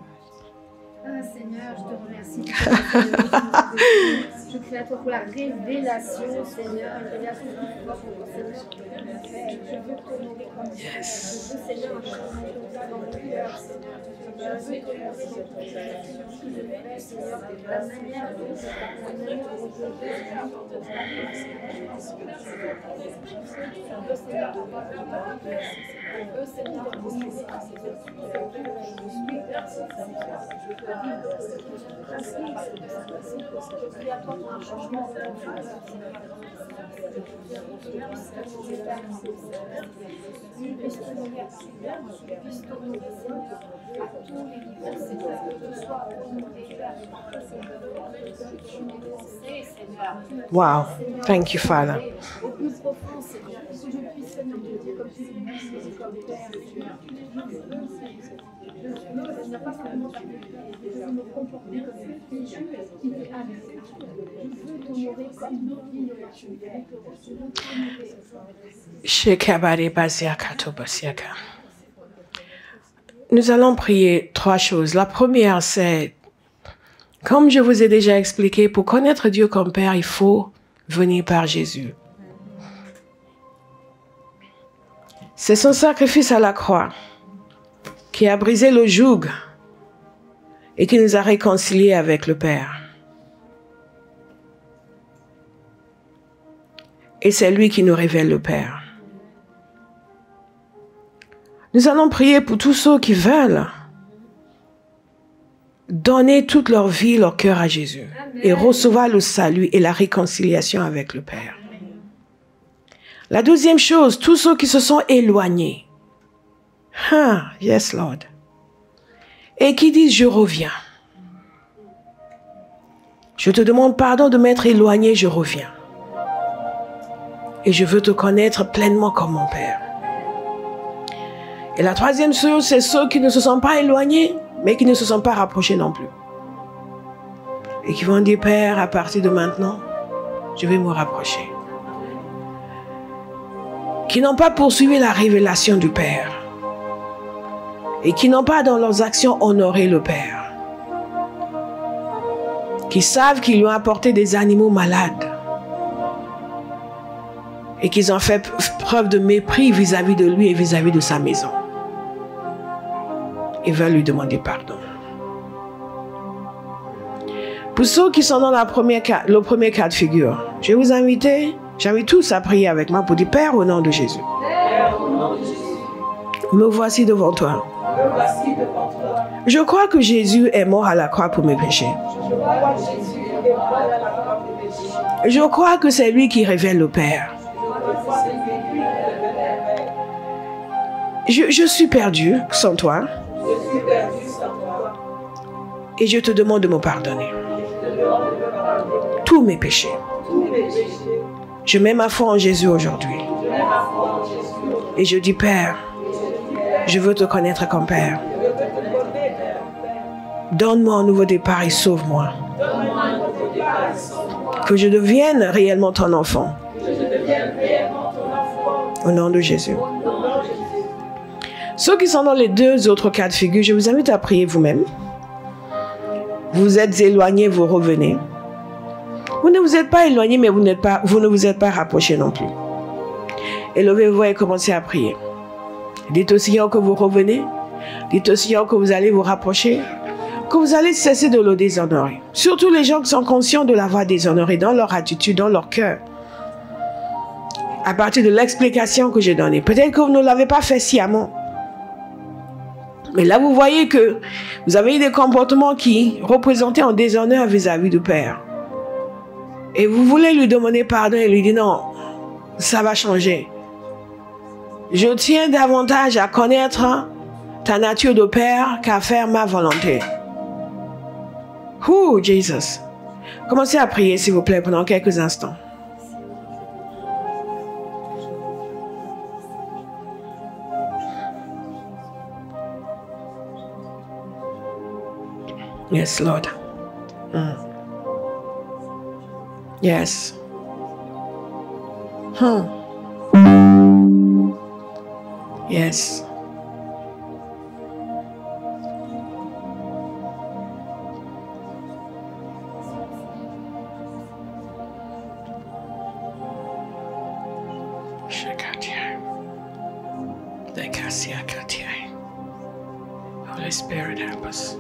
Ah, Seigneur, je te remercie. Je prie à toi pour la révélation, Seigneur, une révélation plus forte pour Seigneur. Je veux t'honorer comme Dieu. Je veux, Seigneur, un changement dans mon cœur, Seigneur. Je veux t'honorer dans ton Seigneur, la manière dont je un changement Wow. Thank you, Father. Nous allons prier 3 choses. La première, c'est, comme je vous ai déjà expliqué, pour connaître Dieu comme Père, il faut venir par Jésus. C'est son sacrifice à la croix qui a brisé le joug et qui nous a réconciliés avec le Père. Et c'est lui qui nous révèle le Père. Nous allons prier pour tous ceux qui veulent donner toute leur vie, leur cœur à Jésus. Amen. Et recevoir le salut et la réconciliation avec le Père. La deuxième chose, tous ceux qui se sont éloignés. Yes, Lord. Et qui disent, je reviens. Je te demande pardon de m'être éloigné, je reviens. Et je veux te connaître pleinement comme mon Père. Et la troisième chose, c'est ceux qui ne se sont pas éloignés, mais qui ne se sont pas rapprochés non plus. Et qui vont dire, Père, à partir de maintenant, je vais me rapprocher. Qui n'ont pas poursuivi la révélation du Père. Et qui n'ont pas dans leurs actions honoré le Père. Qui savent qu'ils lui ont apporté des animaux malades. Et qu'ils ont fait preuve de mépris vis-à-vis de lui et vis-à-vis de sa maison. et va lui demander pardon. Pour ceux qui sont dans le premier cas de figure, je vais vous inviter, j'invite tous à prier avec moi pour dire Père au nom de Jésus. Me voici devant toi. Je crois que Jésus est mort à la croix pour mes péchés. Je crois que c'est lui qui révèle le Père. Je suis perdu sans toi. Et je te demande de me pardonner. Tous mes péchés. Je mets ma foi en Jésus aujourd'hui. Et je dis, Père, je veux te connaître comme Père. Donne-moi un nouveau départ et sauve-moi. Que je devienne réellement ton enfant. Au nom de Jésus. Ceux qui sont dans les deux autres cas de figure, je vous invite à prier vous-même. Vous êtes éloignés, vous revenez. Vous ne vous êtes pas éloigné, mais vous ne vous êtes pas rapproché non plus. Élevez-vous et commencez à prier. Dites au Seigneur que vous revenez. Dites au Seigneur que vous allez vous rapprocher. Que vous allez cesser de le déshonorer. Surtout les gens qui sont conscients de l'avoir déshonoré dans leur attitude, dans leur cœur. À partir de l'explication que j'ai donnée. Peut-être que vous ne l'avez pas fait sciemment. Mais là, vous voyez que vous avez eu des comportements qui représentaient un déshonneur vis-à-vis du Père. Et vous voulez lui demander pardon et lui dire non, ça va changer. Je tiens davantage à connaître ta nature de Père qu'à faire ma volonté. Ouh, Jesus. Commencez à prier, s'il vous plaît, pendant quelques instants. Yes, Lord. Yes. Yes. Holy Spirit, help us.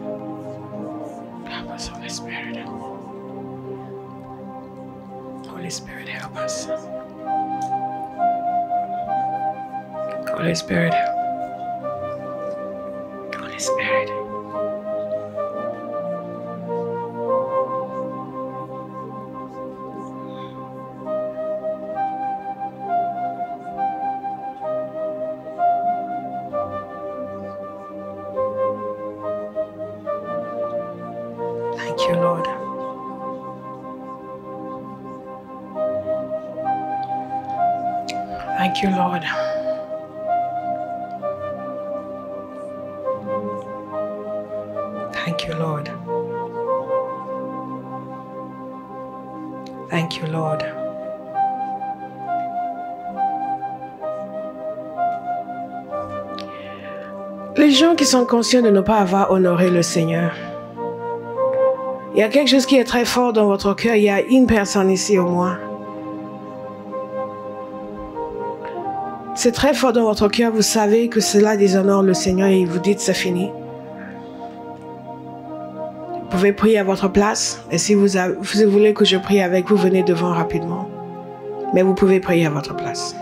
Help us, Holy Spirit. Holy Spirit, help us. Holy Spirit, help. Holy Spirit. Thank you, Lord. Thank you, Lord. Thank you, Lord. Thank you, Lord. Les gens qui sont conscients de ne pas avoir honoré le Seigneur, il y a quelque chose qui est très fort dans votre cœur. Il y a une personne ici au moins. C'est très fort dans votre cœur. Vous savez que cela déshonore le Seigneur et vous dites c'est fini. Vous pouvez prier à votre place. Et si vous voulez que je prie avec vous, venez devant rapidement. Mais vous pouvez prier à votre place.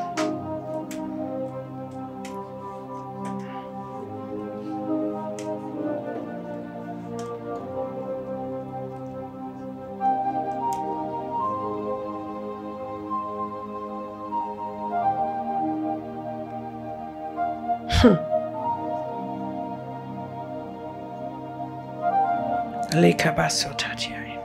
Les cabasotatiaï.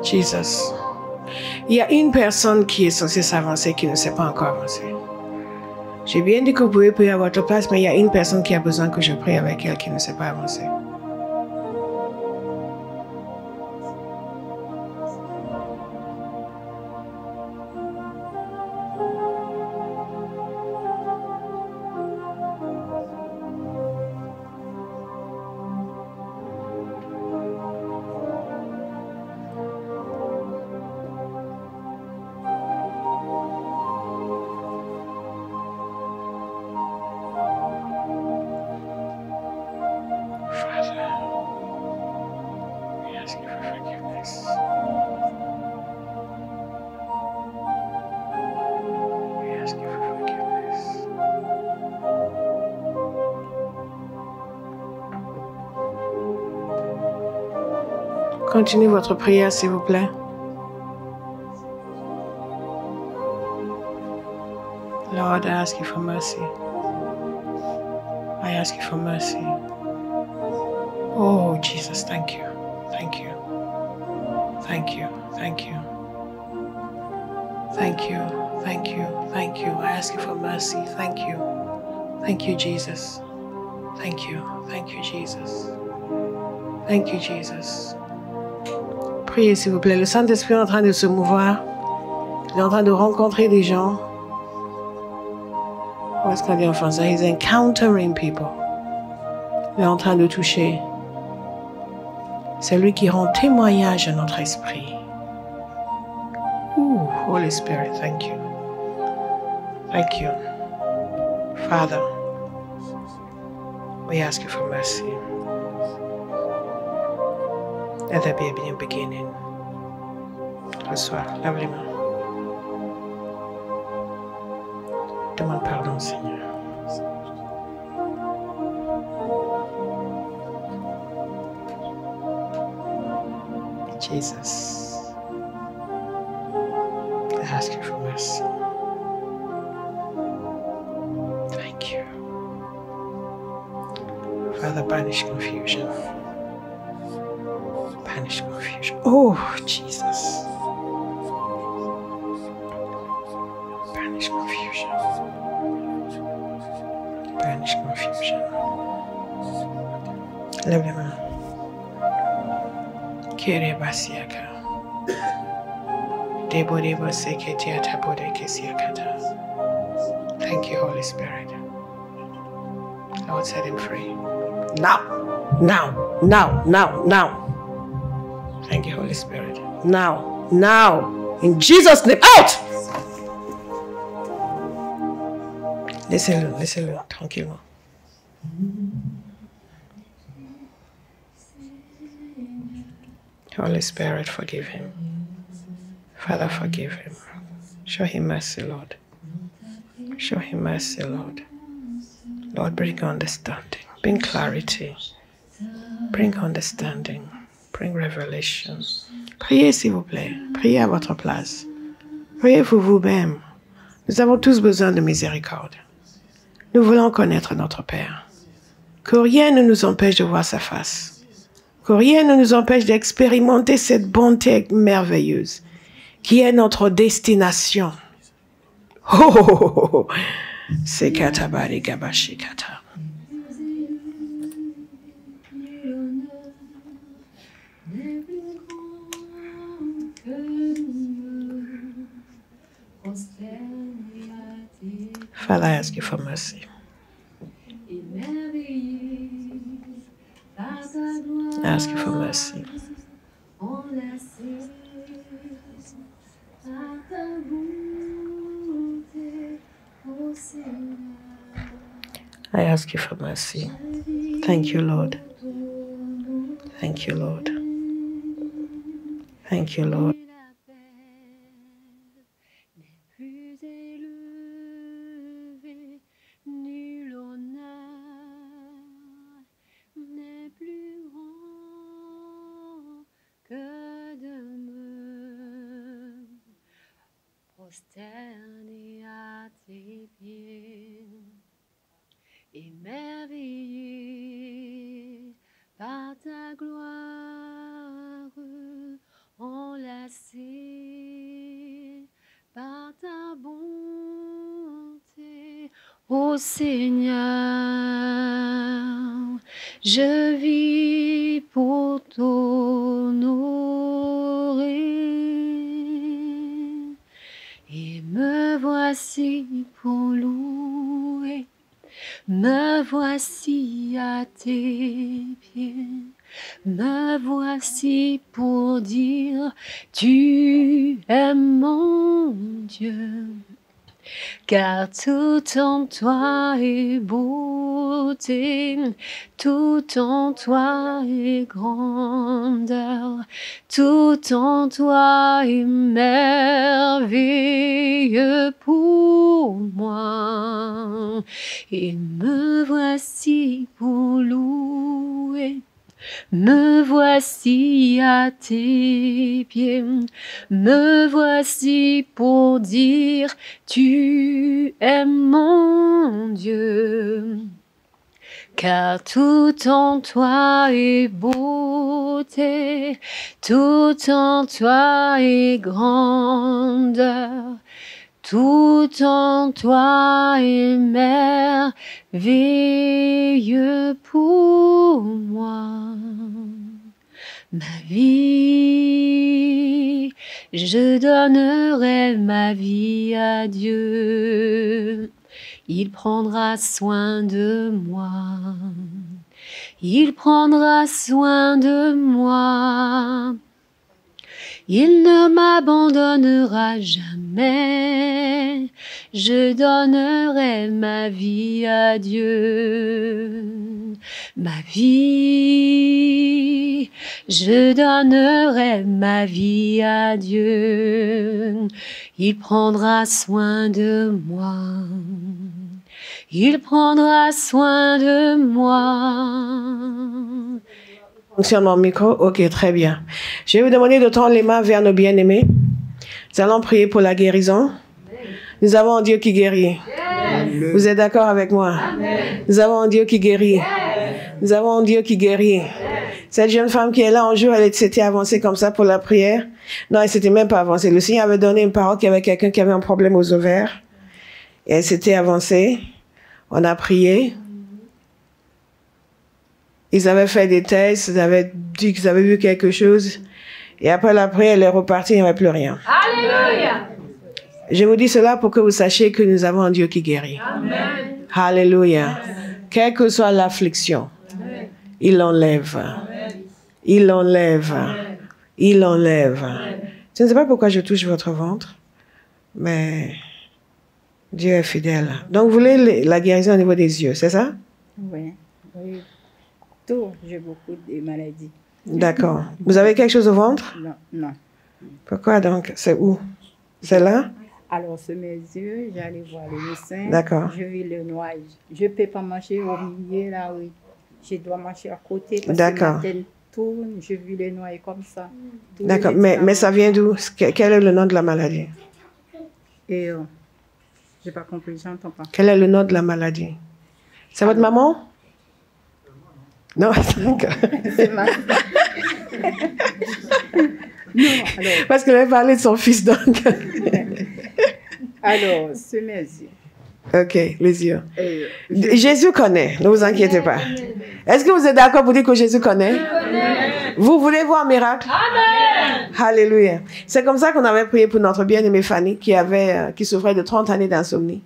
Jesus. Il y a une personne qui est censée s'avancer qui ne s'est pas encore avancée. J'ai bien dit que vous pouvez prier à votre place, mais il y a une personne qui a besoin que je prie avec elle qui ne s'est pas avancée. Continuez votre prière, s'il vous plaît. Lord, I ask you for mercy. I ask you for mercy. Oh, Jesus, thank you. Thank you. Thank you. Thank you. Thank you. Thank you. Thank you. I ask you for mercy. Thank you. Thank you, Jesus. Thank you. Thank you, Jesus. Thank you, Jesus. Priez, s'il vous plaît. Le Saint-Esprit est en train de se mouvoir. Il est en train de rencontrer des gens. Qu'est-ce qu'on dit en français? He's encountering people. Il est en train de toucher. C'est lui qui rend témoignage à notre esprit. Ooh, Holy Spirit, thank you. Thank you. Father, we ask you for mercy. Let there be a new beginning. Reçois, lève les mains. Demande pardon, Seigneur. Jesus, I ask you for mercy. Thank you. Father, banish confusion. Banish confusion. Oh, Jesus. Banish confusion. Banish confusion. Lève les mains. Kerebasiaka. Debo seketia tabode kesiakata. Thank you, Holy Spirit. Lord, set him free. Now. Now. Now. Now. Now. Thank you, Holy Spirit. Now. Now. In Jesus' name. Out! Laissez-le, tranquillement. Holy Spirit, forgive him. Father, forgive him. Show him mercy, Lord. Show him mercy, Lord. Lord, bring understanding. Bring clarity. Bring understanding. Bring revelation. Priez, s'il vous plaît. Priez à votre place. Priez pour vous-même. Nous avons tous besoin de miséricorde. Nous voulons connaître notre Père. Que rien ne nous empêche de voir sa face. Que rien ne nous empêche d'expérimenter cette bonté merveilleuse qui est notre destination. Oh, oh, oh, oh. C'est katabari gabashi kata. Father, I ask you for mercy. I ask you for mercy. I ask you for mercy. Thank you, Lord. Thank you, Lord. Thank you, Lord. Prosterné à tes pieds, émerveillé par ta gloire, enlacé par ta bonté, ô Seigneur, je vis pour t'honorer. Et me voici pour louer, me voici à tes pieds, me voici pour dire, tu es mon Dieu. Car tout en toi est beauté, tout en toi est grandeur, tout en toi est merveilleux pour moi. Et me voici pour louer, Me voici à tes pieds, me voici pour dire tu es mon Dieu. Car tout en toi est beauté, tout en toi est grandeur, tout en toi est merveilleux pour moi. Ma vie, je donnerai ma vie à Dieu. Il prendra soin de moi. Il prendra soin de moi. Il ne m'abandonnera jamais. Je donnerai ma vie à Dieu. Ma vie, je donnerai ma vie à Dieu. Il prendra soin de moi. Il prendra soin de moi. Fonctionne mon micro? Ok, très bien. Je vais vous demander de tendre les mains vers nos bien-aimés. Nous allons prier pour la guérison. Nous avons un Dieu qui guérit. Yes. Vous êtes d'accord avec moi? Amen. Nous avons un Dieu qui guérit. Yes. Nous avons un Dieu qui guérit. Yes. Cette jeune femme qui est là, un jour, elle s'était avancée comme ça pour la prière. Non, elle s'était même pas avancée. Le Seigneur avait donné une parole qu'il y avait quelqu'un qui avait un problème aux ovaires. Et elle s'était avancée. On a prié. Ils avaient fait des tests, ils avaient dit qu'ils avaient vu quelque chose. Et après la prière, elle est repartie, il n'y avait plus rien. Alléluia. Je vous dis cela pour que vous sachiez que nous avons un Dieu qui guérit. Amen. Alléluia. Quelle que soit l'affliction, il l'enlève. Il l'enlève. Il l'enlève. Je ne sais pas pourquoi je touche votre ventre, mais Dieu est fidèle. Donc, vous voulez la guérison au niveau des yeux, c'est ça? Oui. Oui. Tout, j'ai beaucoup de maladies. D'accord. Vous avez quelque chose au ventre? Non, non. Pourquoi donc? C'est où? C'est là? Alors, sur mes yeux, j'allais voir le médecin. D'accord. Je vis le noir. Je ne peux pas marcher au milieu, là, oui. Je dois marcher à côté parce D'accord. que ma tête tourne. Je vis le noir comme ça. D'accord. Mais ça vient d'où? Quel est le nom de la maladie? Et je n'ai pas compris, j'entends pas. Quel est le nom de la maladie? C'est votre maman? Non, d'accord. C'est ma... Non, alors... Parce qu'elle avait parlé de son fils, donc. Alors, c'est mes yeux. Ok, les yeux. Jésus connaît, ne vous inquiétez pas. Est-ce que vous êtes d'accord pour dire que Jésus connaît? Vous voulez voir un miracle? Amen. Alléluia. C'est comme ça qu'on avait prié pour notre bien-aimée Fanny qui souffrait de 30 années d'insomnie.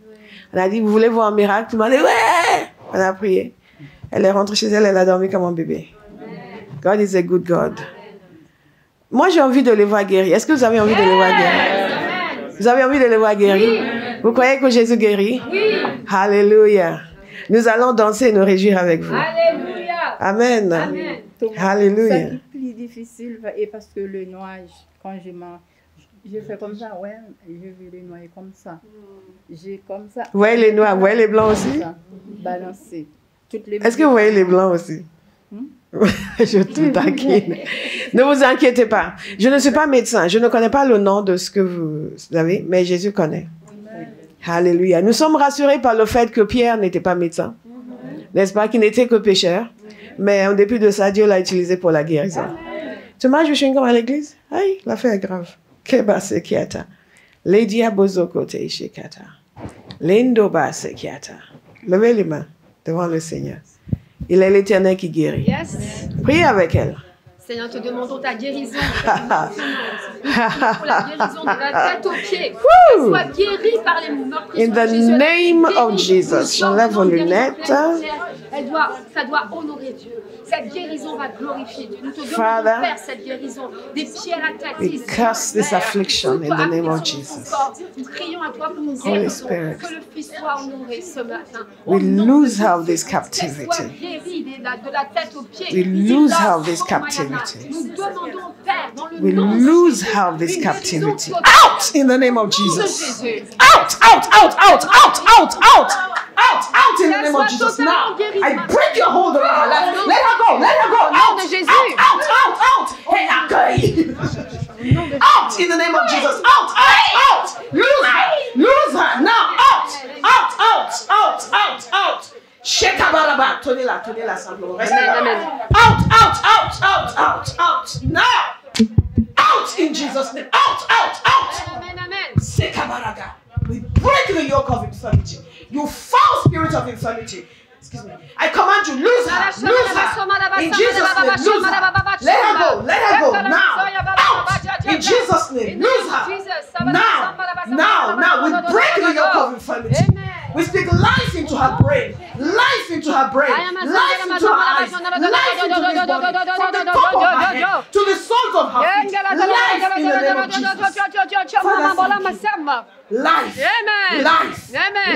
On a dit, vous voulez voir un miracle? Tout le monde a dit, ouais! On a prié. Elle est rentrée chez elle, elle a dormi comme un bébé. God is a good God. Moi, j'ai envie de les voir guérir. Est-ce que vous avez envie de les voir guérir? Vous avez envie de les voir guérir? Vous croyez que Jésus guérit? Oui. Alléluia. Nous allons danser et nous réjouir avec vous. Alléluia. Amen. Amen. Alléluia. C'est plus difficile et parce que le noir, quand je mange, je fais comme ça, ouais, je veux le noir comme ça. J'ai comme ça. Vous voyez les noirs, vous voyez les blancs aussi? Balancer. Est-ce que vous voyez les blancs aussi? Je te taquine. Ne vous inquiétez pas. Je ne suis pas médecin. Je ne connais pas le nom de ce que vous avez, mais Jésus connaît. Alléluia. Nous sommes rassurés par le fait que Pierre n'était pas médecin. N'est-ce pas? Qu'il n'était que pécheur. Mais en dépit de ça, Dieu l'a utilisé pour la guérison. Tu manges du chewing-gum à l'église? Aïe, l'affaire est grave. Keba sekiata. Lady Abozoko teishikata. Lendoba sekiata. Levez les mains devant le Seigneur. Il est l'Éternel qui guérit. Yes. Priez avec elle. Seigneur, te demandons ta guérison. Pour la guérison de la tête aux pieds. Qu'elle soit guérie par les meurtrissures In de Jésus. the name of Jesus. J'enlève vos lunettes. Ça doit honorer Dieu. Cette guérison va glorifier Dieu. Nous te demandons, Père, cette guérison des pieds à la tête. We curse this affliction in the name of Jesus. Nous crions à toi pour une guérison. Que le Fils soit honoré ce matin. We lose her of this captivity. De la tête aux pieds. We lose her of this captivity. Nous demandons, Père, dans le We nom de lose Jésus, her of this une captivity. guérison totale. Out in the name of Au nom de Jesus. Jésus. Out, out, out, out, out, out, out, out, out, Out in the name of Jesus. Now, I break your hold of her life. Let her go. Let her go. Out. Out. Hey, accueille. Out in the name of Jesus. Out. Lose her. Now, out. Shekabaraba. Tenez la simplement. Restez là. Out. Now. Out in Jesus' name. Out. Sekabaraga. We break the yoke of infirmity. You foul spirit of infirmity. Excuse me. I command you, lose her. In Jesus' name, lose her. Let her go. Now. Out. In Jesus' name, lose her. Now. We break the yoke of infirmity. We speak life into her brain. Life into her eyes. Life into this body. From the top of her head to the soles of her feet. Life in the name of Jesus. Life.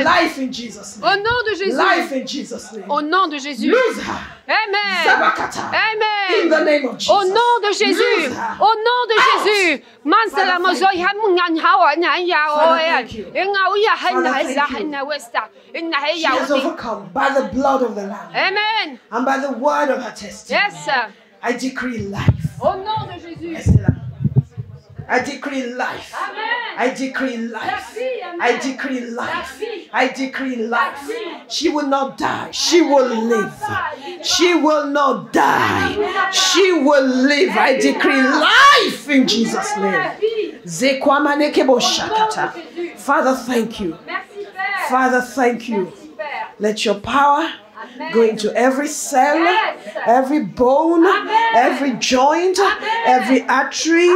Life in Jesus' name. Au nom de Jésus. Life in Jesus' name. Au nom de Jésus. Lose her. Amen. Sabakata. Amen. In the name of Jesus. Au nom de Jésus. Au nom de Jésus. Mansala mozoi hamungan hawa na ya oya. Inga uya hanna hisa hanna westa. Inna She has overcome by the blood of the Lamb. Amen. And by the word of her testimony. Yes, sir. I decree life. Au nom de Jésus. I decree life. Amen. I decree life. I decree life. I decree life. She will not die. She will live. She will not die. She will live. I decree life in Jesus' name. Father, thank you. Father, thank you. Let your power go into every cell, every bone, every joint, every artery.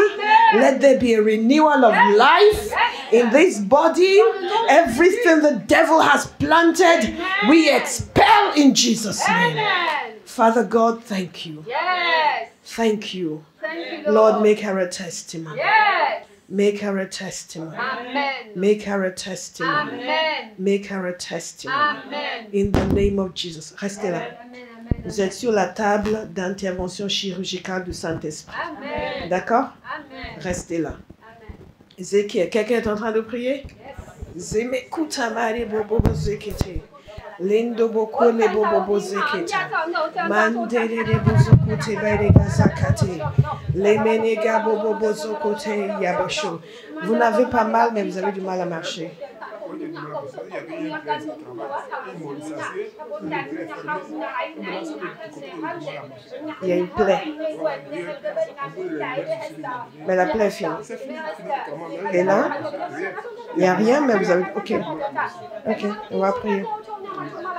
Let there be a renewal of life in this body. Everything the devil has planted, we expel in Jesus' name. Father God, thank you. Thank you. Lord, make her a testimony. Make her a testimony. Amen. Make her a testimony. Amen. Make her a testimony. Amen. In the name of Jesus. Restez là. Vous êtes sur la table d'intervention chirurgicale du Saint-Esprit. D'accord? Restez là. Ézéchiel, quelqu'un est en train de prier? Zemekuta mari bobo zekete. Lindo boko le bobo zeketa. Mandere de bozokote bere gazakate. Les menega bobo zokote yabosho. Vous n'avez pas mal, mais vous avez du mal à marcher. Il y a une plaie. Mais la plaie est finie. Et là, il n'y a rien, mais vous avez... Ok, on va prier.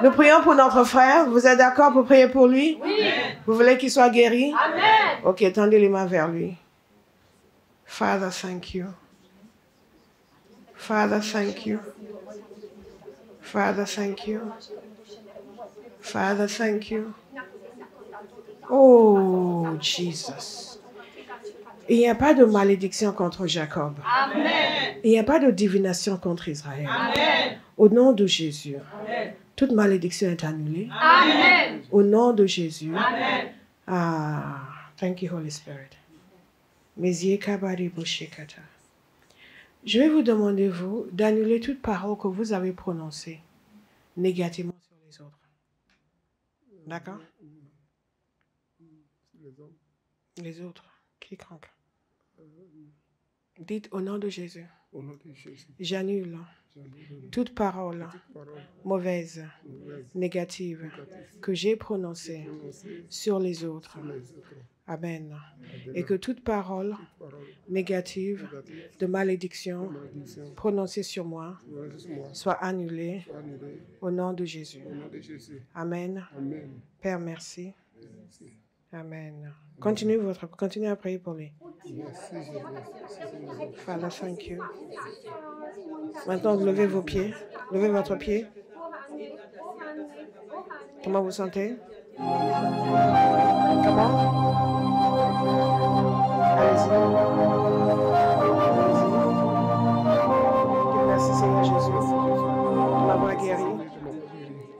Nous prions pour notre frère. Vous êtes d'accord pour prier pour lui? Oui. Vous voulez qu'il soit guéri? Amen. Ok, tendez les mains vers lui. Father, thank you. Father, thank you. Father, thank you. Father, thank you. Oh, Jesus. Il n'y a pas de malédiction contre Jacob. Amen. Il n'y a pas de divination contre Israël. Amen. Au nom de Jésus. Amen. Toute malédiction est annulée. Amen. Au nom de Jésus. Amen. Ah, thank you, Holy Spirit. Je vais vous demander, vous, d'annuler toute parole que vous avez prononcée négativement sur les autres. D'accord? Les autres. Quiconque. Dites au nom de Jésus. J'annule toute parole mauvaise, négative que j'ai prononcée sur les autres. Amen. Et que toute parole négative de malédiction prononcée sur moi soit annulée au nom de Jésus. Amen. Père, merci. Amen. Continuez à prier pour lui. Father, thank you. Maintenant, levez vos pieds. Levez votre pied. Comment vous sentez? Comment? Allez-y. Merci Seigneur Jésus de m'avoir guéri.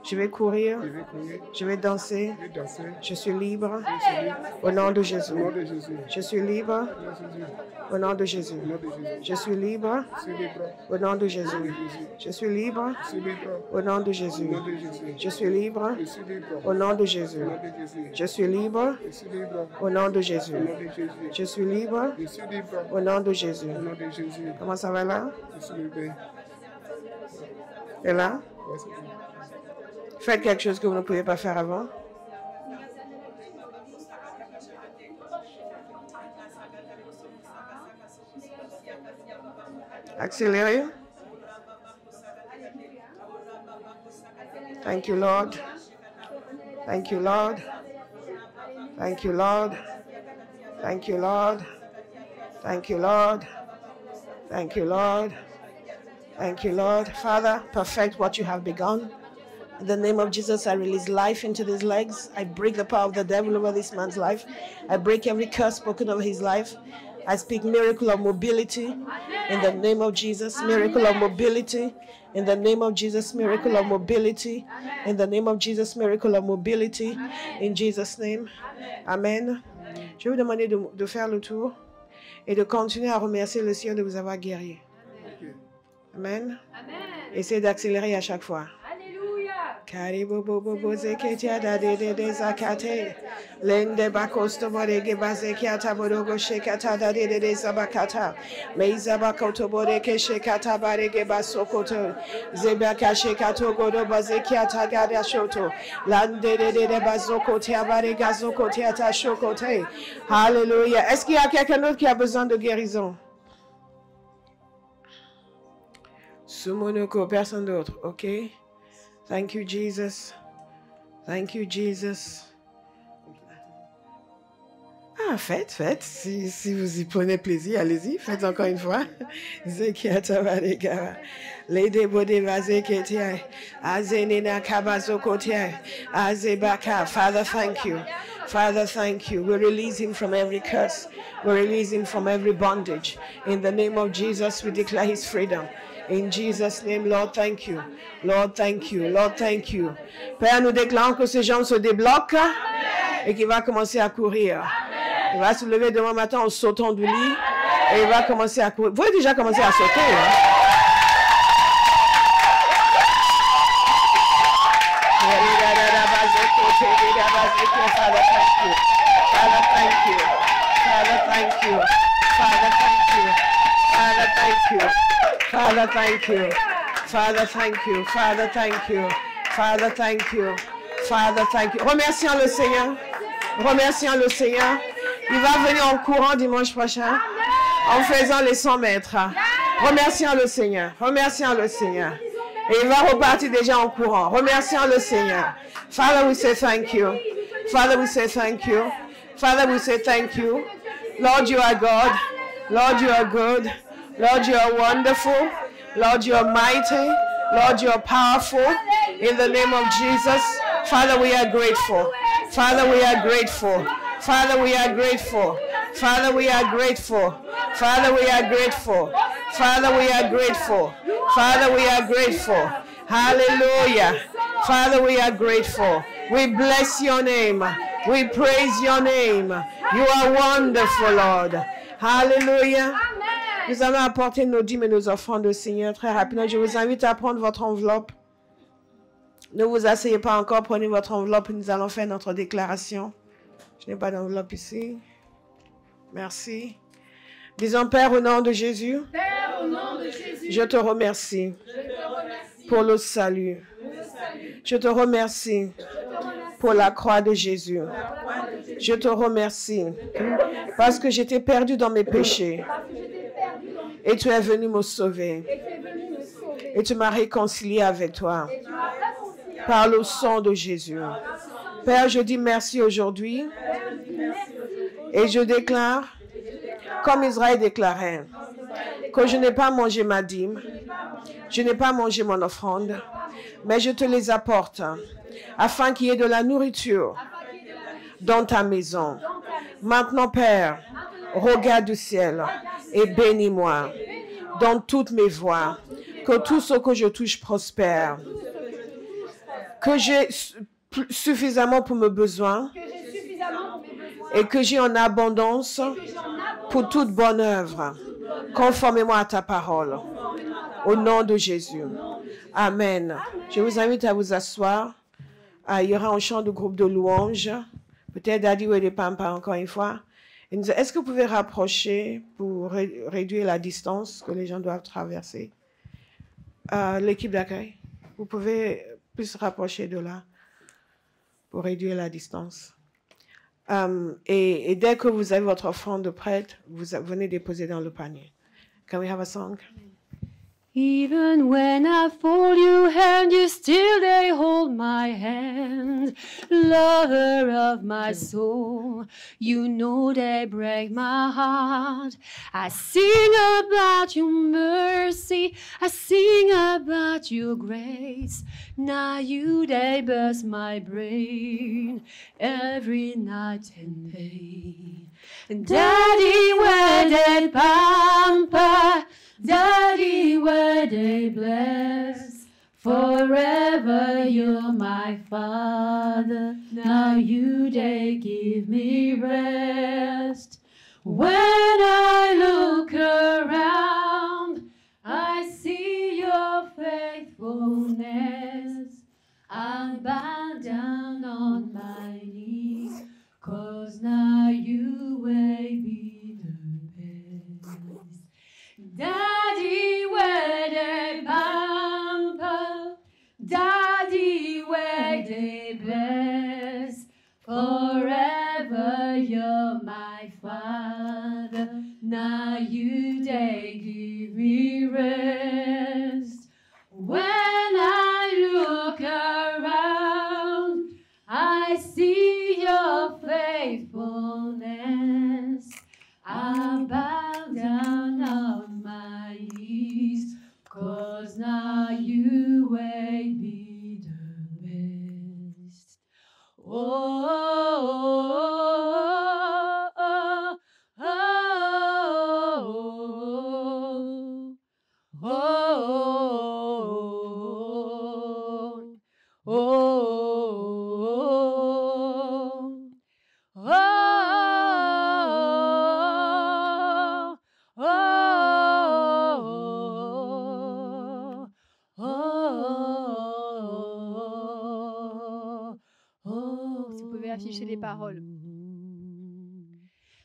Je vais courir. Je vais courir. Je vais danser. Je vais danser. Je suis libre. Je suis libre. Au nom de Jésus. Au nom de Jésus. Je suis libre. Au nom de Au nom de Jésus. Jésus. Au nom de Jésus. Je suis libre. Je suis libre. Au nom de Jésus. Je suis libre. Je suis libre. Au nom de Jésus. Au nom de Jésus. Je suis libre. Je suis libre. Au nom de Jésus. Au nom de Jésus. Je suis libre. Je suis libre. Au nom de Jésus. Au nom de Jésus. Je suis libre. Je suis libre. Au nom de Jésus. Au nom de Jésus. Comment ça va là? Je suis libre. Et là? Ouais, c'est bon. Faites quelque chose que vous ne pouviez pas faire avant. Accélérez. Thank you, Lord. Thank you, Lord. Thank you, Lord. Thank you, Lord. Thank you, Lord. Thank you, Lord. Thank you, Lord. Father, perfect what you have begun. In the name of Jesus, I release life into these legs. I break the power of the devil over this man's life. I break every curse spoken over his life. I speak miracle of mobility in the name of Jesus. Miracle of mobility in the name of Jesus. Miracle of mobility in the name of Jesus. Miracle of mobility in Jesus' name. Amen. Je vais vous demander de faire le tour et de continuer à remercier le Seigneur de vous avoir guéri. Amen. Essayez d'accélérer à chaque fois. Karibu bobo boze ketia da de zakate lende bakosto bore ge baze kiata borogo shekata da de sabakata meiza bakoto bore ke shekata bare ge basokoto zebaka shekato godo baze kiata gada shoto lande de bazokoti abare gazokoti ata shokote. Hallelujah. Est-ce qu'il y a quelqu'un d'autre qui a besoin de guérison? Sumonoko, personne d'autre, ok? Thank you, Jesus. Thank you, Jesus. Ah, faites. Si vous y prenez plaisir, allez-y, faites encore une fois. Zekiata Varegara. Lede Bode Vazeketia. Azenina Kabazokotia. Azebaka. Father, thank you. Father, thank you. We release him from every curse. We release him from every bondage. In the name of Jesus, we declare his freedom. In Jesus' name, Lord, thank you. Lord, thank you. Lord, thank you. Père, nous déclarons que ces jambes se débloquent et qu'il va commencer à courir. Il va se lever demain matin en sautant du lit et il va commencer à courir. Vous avez déjà commencé à sauter, hein? Father, thank you. Father, thank you. Father, thank you. Father, thank you. Father, thank you. Father, thank you. Father, thank you. Father, thank you. Father, thank you. Father, thank you. Remercions le Seigneur. Remercions le Seigneur. Il va venir en courant dimanche prochain en faisant les 100 mètres. Remercions le Seigneur. Remercions le Seigneur. Et il va repartir déjà en courant. Remercions le Seigneur. Father, we say thank you. Father, we say thank you. Father, we say thank you. Lord, you are God. Lord, you are good. Lord, you are wonderful. Lord, you are mighty. Lord, you are powerful. In the name of Jesus, Father, we are grateful. Father, we are grateful. Father, we are grateful. Father, we are grateful. Father, we are grateful. Father, we are grateful. Father, we are grateful. Hallelujah. Father, we are grateful. We bless your name. We praise your name. You are wonderful, Lord. Hallelujah. Nous allons apporter nos dîmes et nos offrandes au Seigneur très rapidement. Je vous invite à prendre votre enveloppe. Ne vous asseyez pas encore, prenez votre enveloppe et nous allons faire notre déclaration. Je n'ai pas d'enveloppe ici. Merci. Disons, Père, au nom de Jésus, Père, au nom de Jésus, je te remercie pour le salut. Je te remercie pour la croix de Jésus. Je te remercie parce que j'étais perdu dans mes péchés. Et tu es venu me sauver. Et tu m'as réconcilié avec toi. Par le sang de Jésus. Père, je dis merci aujourd'hui. Et je déclare, comme Israël déclarait, que je n'ai pas mangé ma dîme. Je n'ai pas mangé mon offrande. Mais je te les apporte afin qu'il y ait de la nourriture dans ta maison. Maintenant, Père, regarde du ciel et bénis-moi dans toutes mes voies. Que tout ce que je touche prospère. que j'ai suffisamment pour mes besoins et que j'ai en abondance pour toute bonne œuvre, conformément à ta parole. Au nom de Jésus. Amen. Je vous invite à vous asseoir. Il y aura un chant de groupe de louanges. Peut-être Daddy ou des Pampas encore une fois. Est-ce que vous pouvez rapprocher pour réduire la distance que les gens doivent traverser? L'équipe d'accueil, vous pouvez plus rapprocher de là pour réduire la distance. Et dès que vous avez votre offrande prête, vous venez déposer dans le panier. Can we have a song? Even when I fall you and you still they hold my hand. Lover of my soul, you know they break my heart. I sing about your mercy, I sing about your grace. Now you they burst my brain every night and day. Daddy, where they pamper, Daddy, where they bless, forever you're my Father, now you they give me rest. When I look around, I see your faithfulness. I bow down on my knees, 'cause now you will be the best. Daddy, where they pamper, Daddy, where they bless, forever you're my Father, now you they give me rest. When I look around, I see your faithfulness. I bow down on my knees, 'cause now you will be the best. Oh, oh, oh, oh, oh, oh, si vous pouvez afficher les paroles.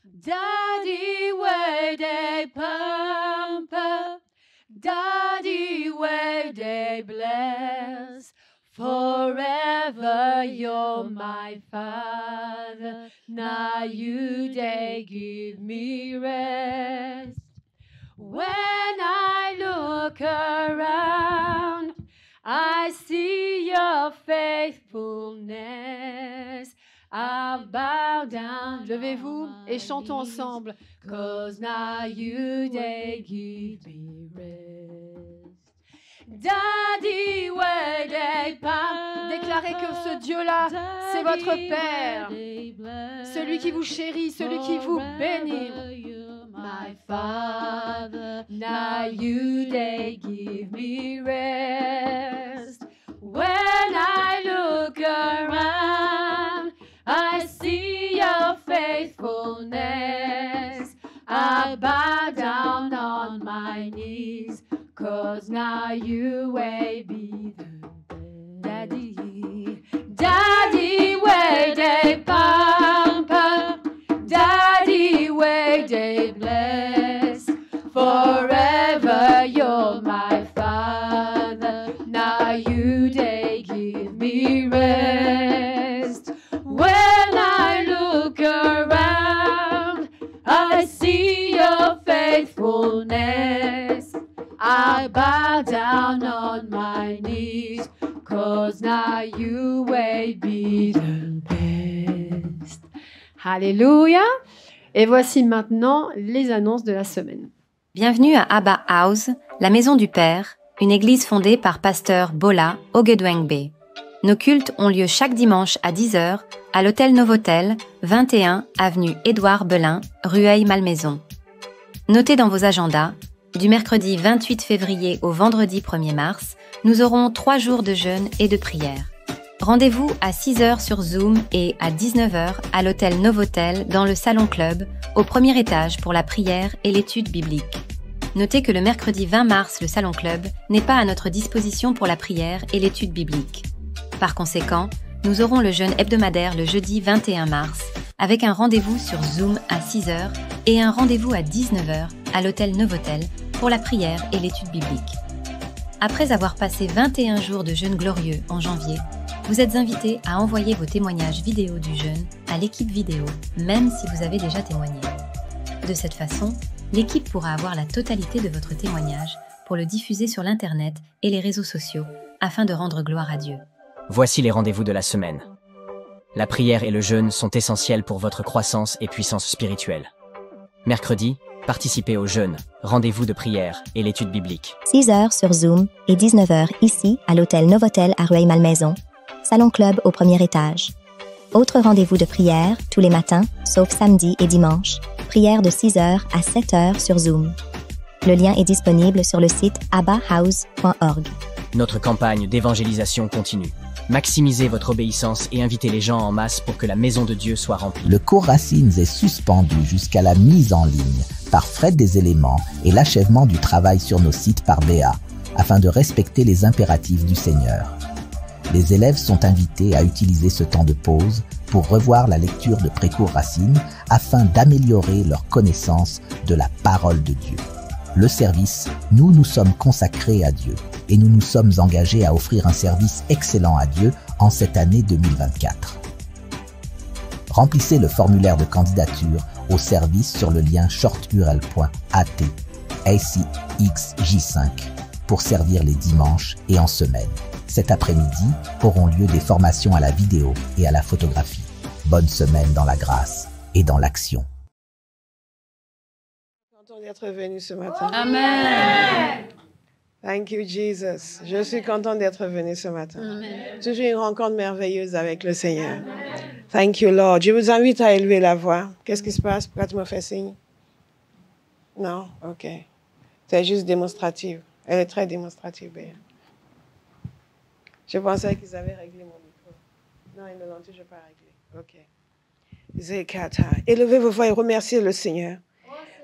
Daddy, where they pamper, Daddy, where they bless, forever you're my Father, now you they give me rest. When I look around, I see your faithfulness. I bow down. Levez-vous et chantons ensemble. 'Cause now you they give me rest. Daddy, where they pamper. Déclarez que ce Dieu-là, c'est votre Père. Celui qui vous chérit, celui qui vous bénit. My Father, now you they give me rest. When I look around, I see your faithfulness. I bow down on my knees, 'cause now you will be the best. Daddy, Daddy, where they pamper, Daddy, where they bless, forever you're my Father, now you they give me rest. When I look around, I see your faithfulness. I bow down on my knees, 'cause now you will be the best. Alléluia. Et voici maintenant les annonces de la semaine. Bienvenue à Abba House, la maison du Père, une église fondée par pasteur Bola Ogedwengbe. Nos cultes ont lieu chaque dimanche à 10h à l'hôtel Novotel, 21 avenue Édouard Belin, Rueil-Malmaison. Notez dans vos agendas, du mercredi 28 février au vendredi 1er mars, nous aurons 3 jours de jeûne et de prière. Rendez-vous à 6h sur Zoom et à 19h à l'hôtel Novotel dans le Salon Club, au premier étage pour la prière et l'étude biblique. Notez que le mercredi 20 mars, le Salon Club n'est pas à notre disposition pour la prière et l'étude biblique. Par conséquent, nous aurons le jeûne hebdomadaire le jeudi 21 mars, avec un rendez-vous sur Zoom à 6h et un rendez-vous à 19h à l'hôtel Novotel pour la prière et l'étude biblique. Après avoir passé 21 jours de jeûne glorieux en janvier, vous êtes invités à envoyer vos témoignages vidéo du jeûne à l'équipe vidéo, même si vous avez déjà témoigné. De cette façon, l'équipe pourra avoir la totalité de votre témoignage pour le diffuser sur l'Internet et les réseaux sociaux afin de rendre gloire à Dieu. Voici les rendez-vous de la semaine. La prière et le jeûne sont essentiels pour votre croissance et puissance spirituelle. Mercredi, participez au jeûne, rendez-vous de prière et l'étude biblique. 6h sur Zoom et 19h ici à l'hôtel Novotel à Rueil-Malmaison, Salon Club au premier étage. Autre rendez-vous de prière tous les matins, sauf samedi et dimanche. Prière de 6h à 7h sur Zoom. Le lien est disponible sur le site abbahouse.org. Notre campagne d'évangélisation continue. Maximisez votre obéissance et invitez les gens en masse pour que la maison de Dieu soit remplie. Le cours Racines est suspendu jusqu'à la mise en ligne par Fred des éléments et l'achèvement du travail sur nos sites par Béa, afin de respecter les impératifs du Seigneur. Les élèves sont invités à utiliser ce temps de pause pour revoir la lecture de Précours Racines afin d'améliorer leur connaissance de la parole de Dieu. Le service, nous sommes consacrés à Dieu et nous nous sommes engagés à offrir un service excellent à Dieu en cette année 2024. Remplissez le formulaire de candidature au service sur le lien shorturl.at/ACXJ5 pour servir les dimanches et en semaine. Cet après-midi auront lieu des formations à la vidéo et à la photographie. Bonne semaine dans la grâce et dans l'action. Content d'être venu ce matin. Amen. Thank you, Jesus. Je suis content d'être venu ce matin. Amen. Toujours une rencontre merveilleuse avec le Seigneur. Thank you, Lord. Je vous invite à élever la voix. Qu'est-ce qui se passe? Pourquoi tu me fais signe? Non? OK. C'est juste démonstrative. Elle est très démonstrative, Béa. Je pensais qu'ils avaient réglé mon micro. Non, ils ne l'ont toujours pas réglé. OK. Zekata. Élevez vos voix et remerciez le Seigneur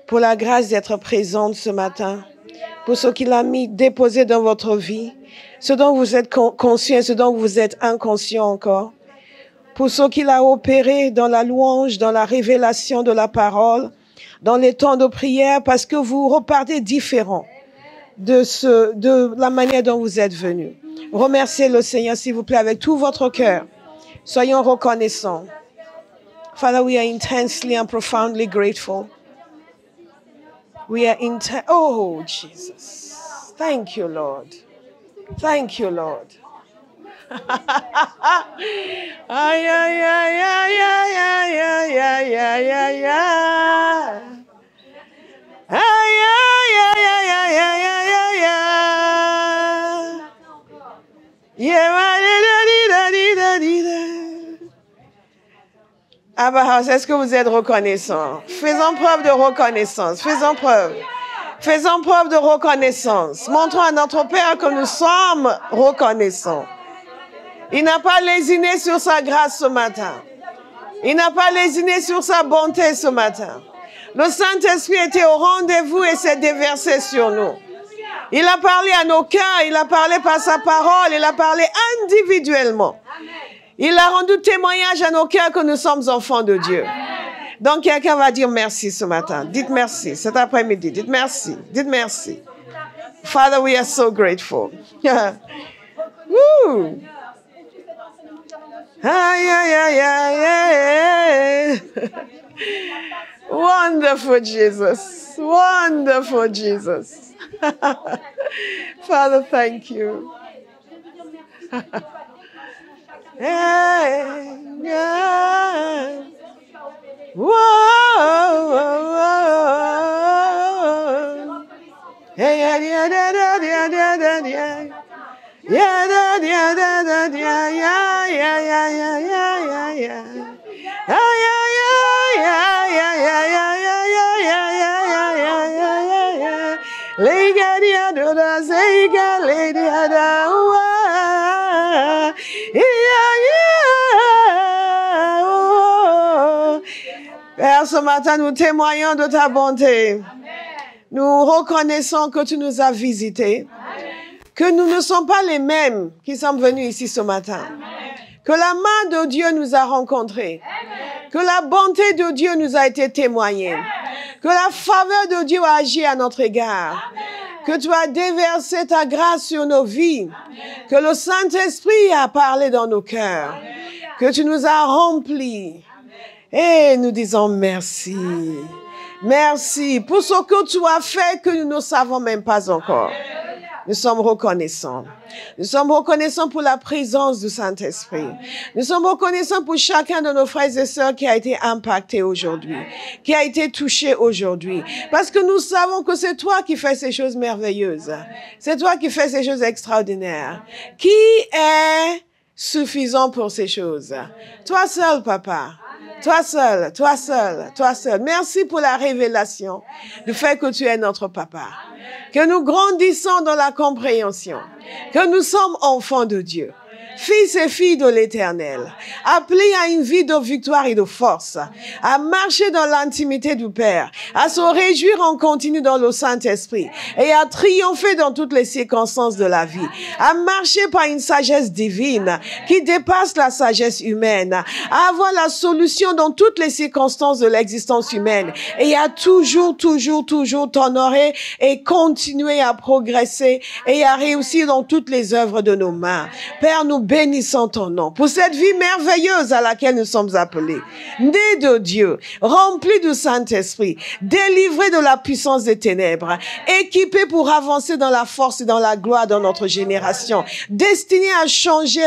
pour la grâce d'être présente ce matin, pour ce qu'il a déposé dans votre vie, ce dont vous êtes conscient, ce dont vous êtes inconscient encore, pour ce qu'il a opéré dans la louange, dans la révélation de la parole, dans les temps de prière, parce que vous repartez différent de la manière dont vous êtes venus. Remerciez le Seigneur, s'il vous plaît, avec tout votre cœur. Soyons reconnaissants. Father, we are intensely and profoundly grateful. We are oh, Jesus. Thank you, Lord. Thank you, Lord. Ay, ay, ay, ay, ay, ay, ay, ay, ay, ay, ay. Ay, ay, ay, ay, ay, ay, ay, ay, ay. Abba House, est-ce que vous êtes reconnaissants? Faisons preuve de reconnaissance. Faisons preuve. Faisons preuve de reconnaissance. Montrons à notre Père que nous sommes reconnaissants. Il n'a pas lésiné sur sa grâce ce matin. Il n'a pas lésiné sur sa bonté ce matin. Le Saint-Esprit était au rendez-vous et s'est déversé sur nous. Il a parlé à nos cœurs, il a parlé par sa parole, il a parlé individuellement. Il a rendu témoignage à nos cœurs que nous sommes enfants de Dieu. Donc, quelqu'un va dire merci ce matin. Dites merci cet après-midi. Dites merci. Dites merci. Father, we are so grateful. Woo! Aïe, aïe, aïe, aïe, aïe. Wonderful Jesus. Wonderful Jesus. Father, thank you. Hey, yeah. Whoa, whoa, whoa. Hey, yeah, yeah, yeah, yeah, yeah, yeah, yeah. Yeah, yeah, yeah, yeah, yeah, yeah, yeah, yeah, yeah, yeah, yeah. Ah, yeah, yeah, yeah, yeah, yeah, yeah, yeah, yeah, yeah, yeah, yeah, yeah, yeah. Lady, da, say, lady, da, Père, ce matin, nous témoignons de ta bonté. Nous reconnaissons que tu nous as visités. Que nous ne sommes pas les mêmes qui sommes venus ici ce matin. Que la main de Dieu nous a rencontrés. Que la bonté de Dieu nous a été témoignée. Que la faveur de Dieu a agi à notre égard. Que tu as déversé ta grâce sur nos vies. Que le Saint-Esprit a parlé dans nos cœurs. Que tu nous as remplis. Et nous disons merci. Merci pour ce que tu as fait que nous ne savons même pas encore. Nous sommes reconnaissants. Nous sommes reconnaissants pour la présence du Saint-Esprit. Nous sommes reconnaissants pour chacun de nos frères et sœurs qui a été impacté aujourd'hui, qui a été touché aujourd'hui. Parce que nous savons que c'est toi qui fais ces choses merveilleuses. C'est toi qui fais ces choses extraordinaires. Qui est suffisant pour ces choses? Toi seul, Papa. Toi seul, toi seul, toi seul. Merci pour la révélation du fait que tu es notre Papa. Que nous grandissons dans la compréhension. Que nous sommes enfants de Dieu. Fils et filles de l'Éternel, appelés à une vie de victoire et de force, à marcher dans l'intimité du Père, à se réjouir en continu dans le Saint-Esprit et à triompher dans toutes les circonstances de la vie, à marcher par une sagesse divine qui dépasse la sagesse humaine, à avoir la solution dans toutes les circonstances de l'existence humaine et à toujours t'honorer et continuer à progresser et à réussir dans toutes les œuvres de nos mains. Père, nous bénissons ton nom pour cette vie merveilleuse à laquelle nous sommes appelés. Nés de Dieu, remplis du Saint-Esprit, délivrés de la puissance des ténèbres, équipés pour avancer dans la force et dans la gloire dans notre génération, destinés à changer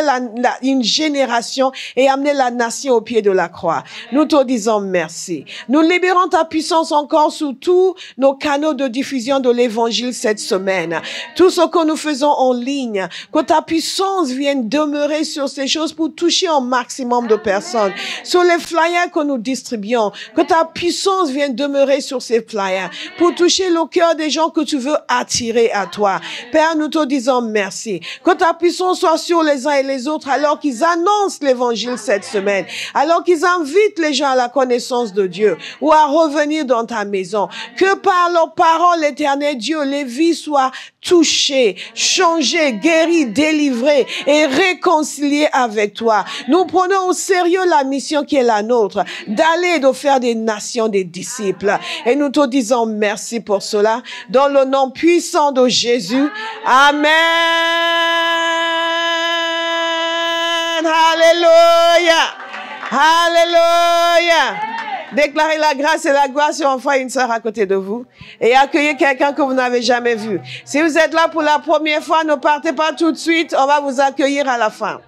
une génération et amener la nation au pied de la croix. Nous te disons merci. Nous libérons ta puissance encore sous tous nos canaux de diffusion de l'évangile cette semaine. Tout ce que nous faisons en ligne, que ta puissance vienne demeurer sur ces choses pour toucher un maximum de personnes. Sur les flyers que nous distribuons, que ta puissance vienne demeurer sur ces flyers pour toucher le cœur des gens que tu veux attirer à toi. Père, nous te disons merci. Que ta puissance soit sur les uns et les autres alors qu'ils annoncent l'évangile cette semaine, alors qu'ils invitent les gens à la connaissance de Dieu ou à revenir dans ta maison. Que par leurs paroles, l'Éternel Dieu, les vies soient touchées, changées, guéries, délivrées et réconciliées avec toi. Nous prenons au sérieux la mission qui est la nôtre, d'aller et de faire des nations des disciples. Et nous te disons merci pour cela, dans le nom puissant de Jésus. Amen. Alléluia. Alléluia. Déclarez la grâce et la gloire sur un frère et une sœur à côté de vous et accueillez quelqu'un que vous n'avez jamais vu. Si vous êtes là pour la première fois, ne partez pas tout de suite, on va vous accueillir à la fin.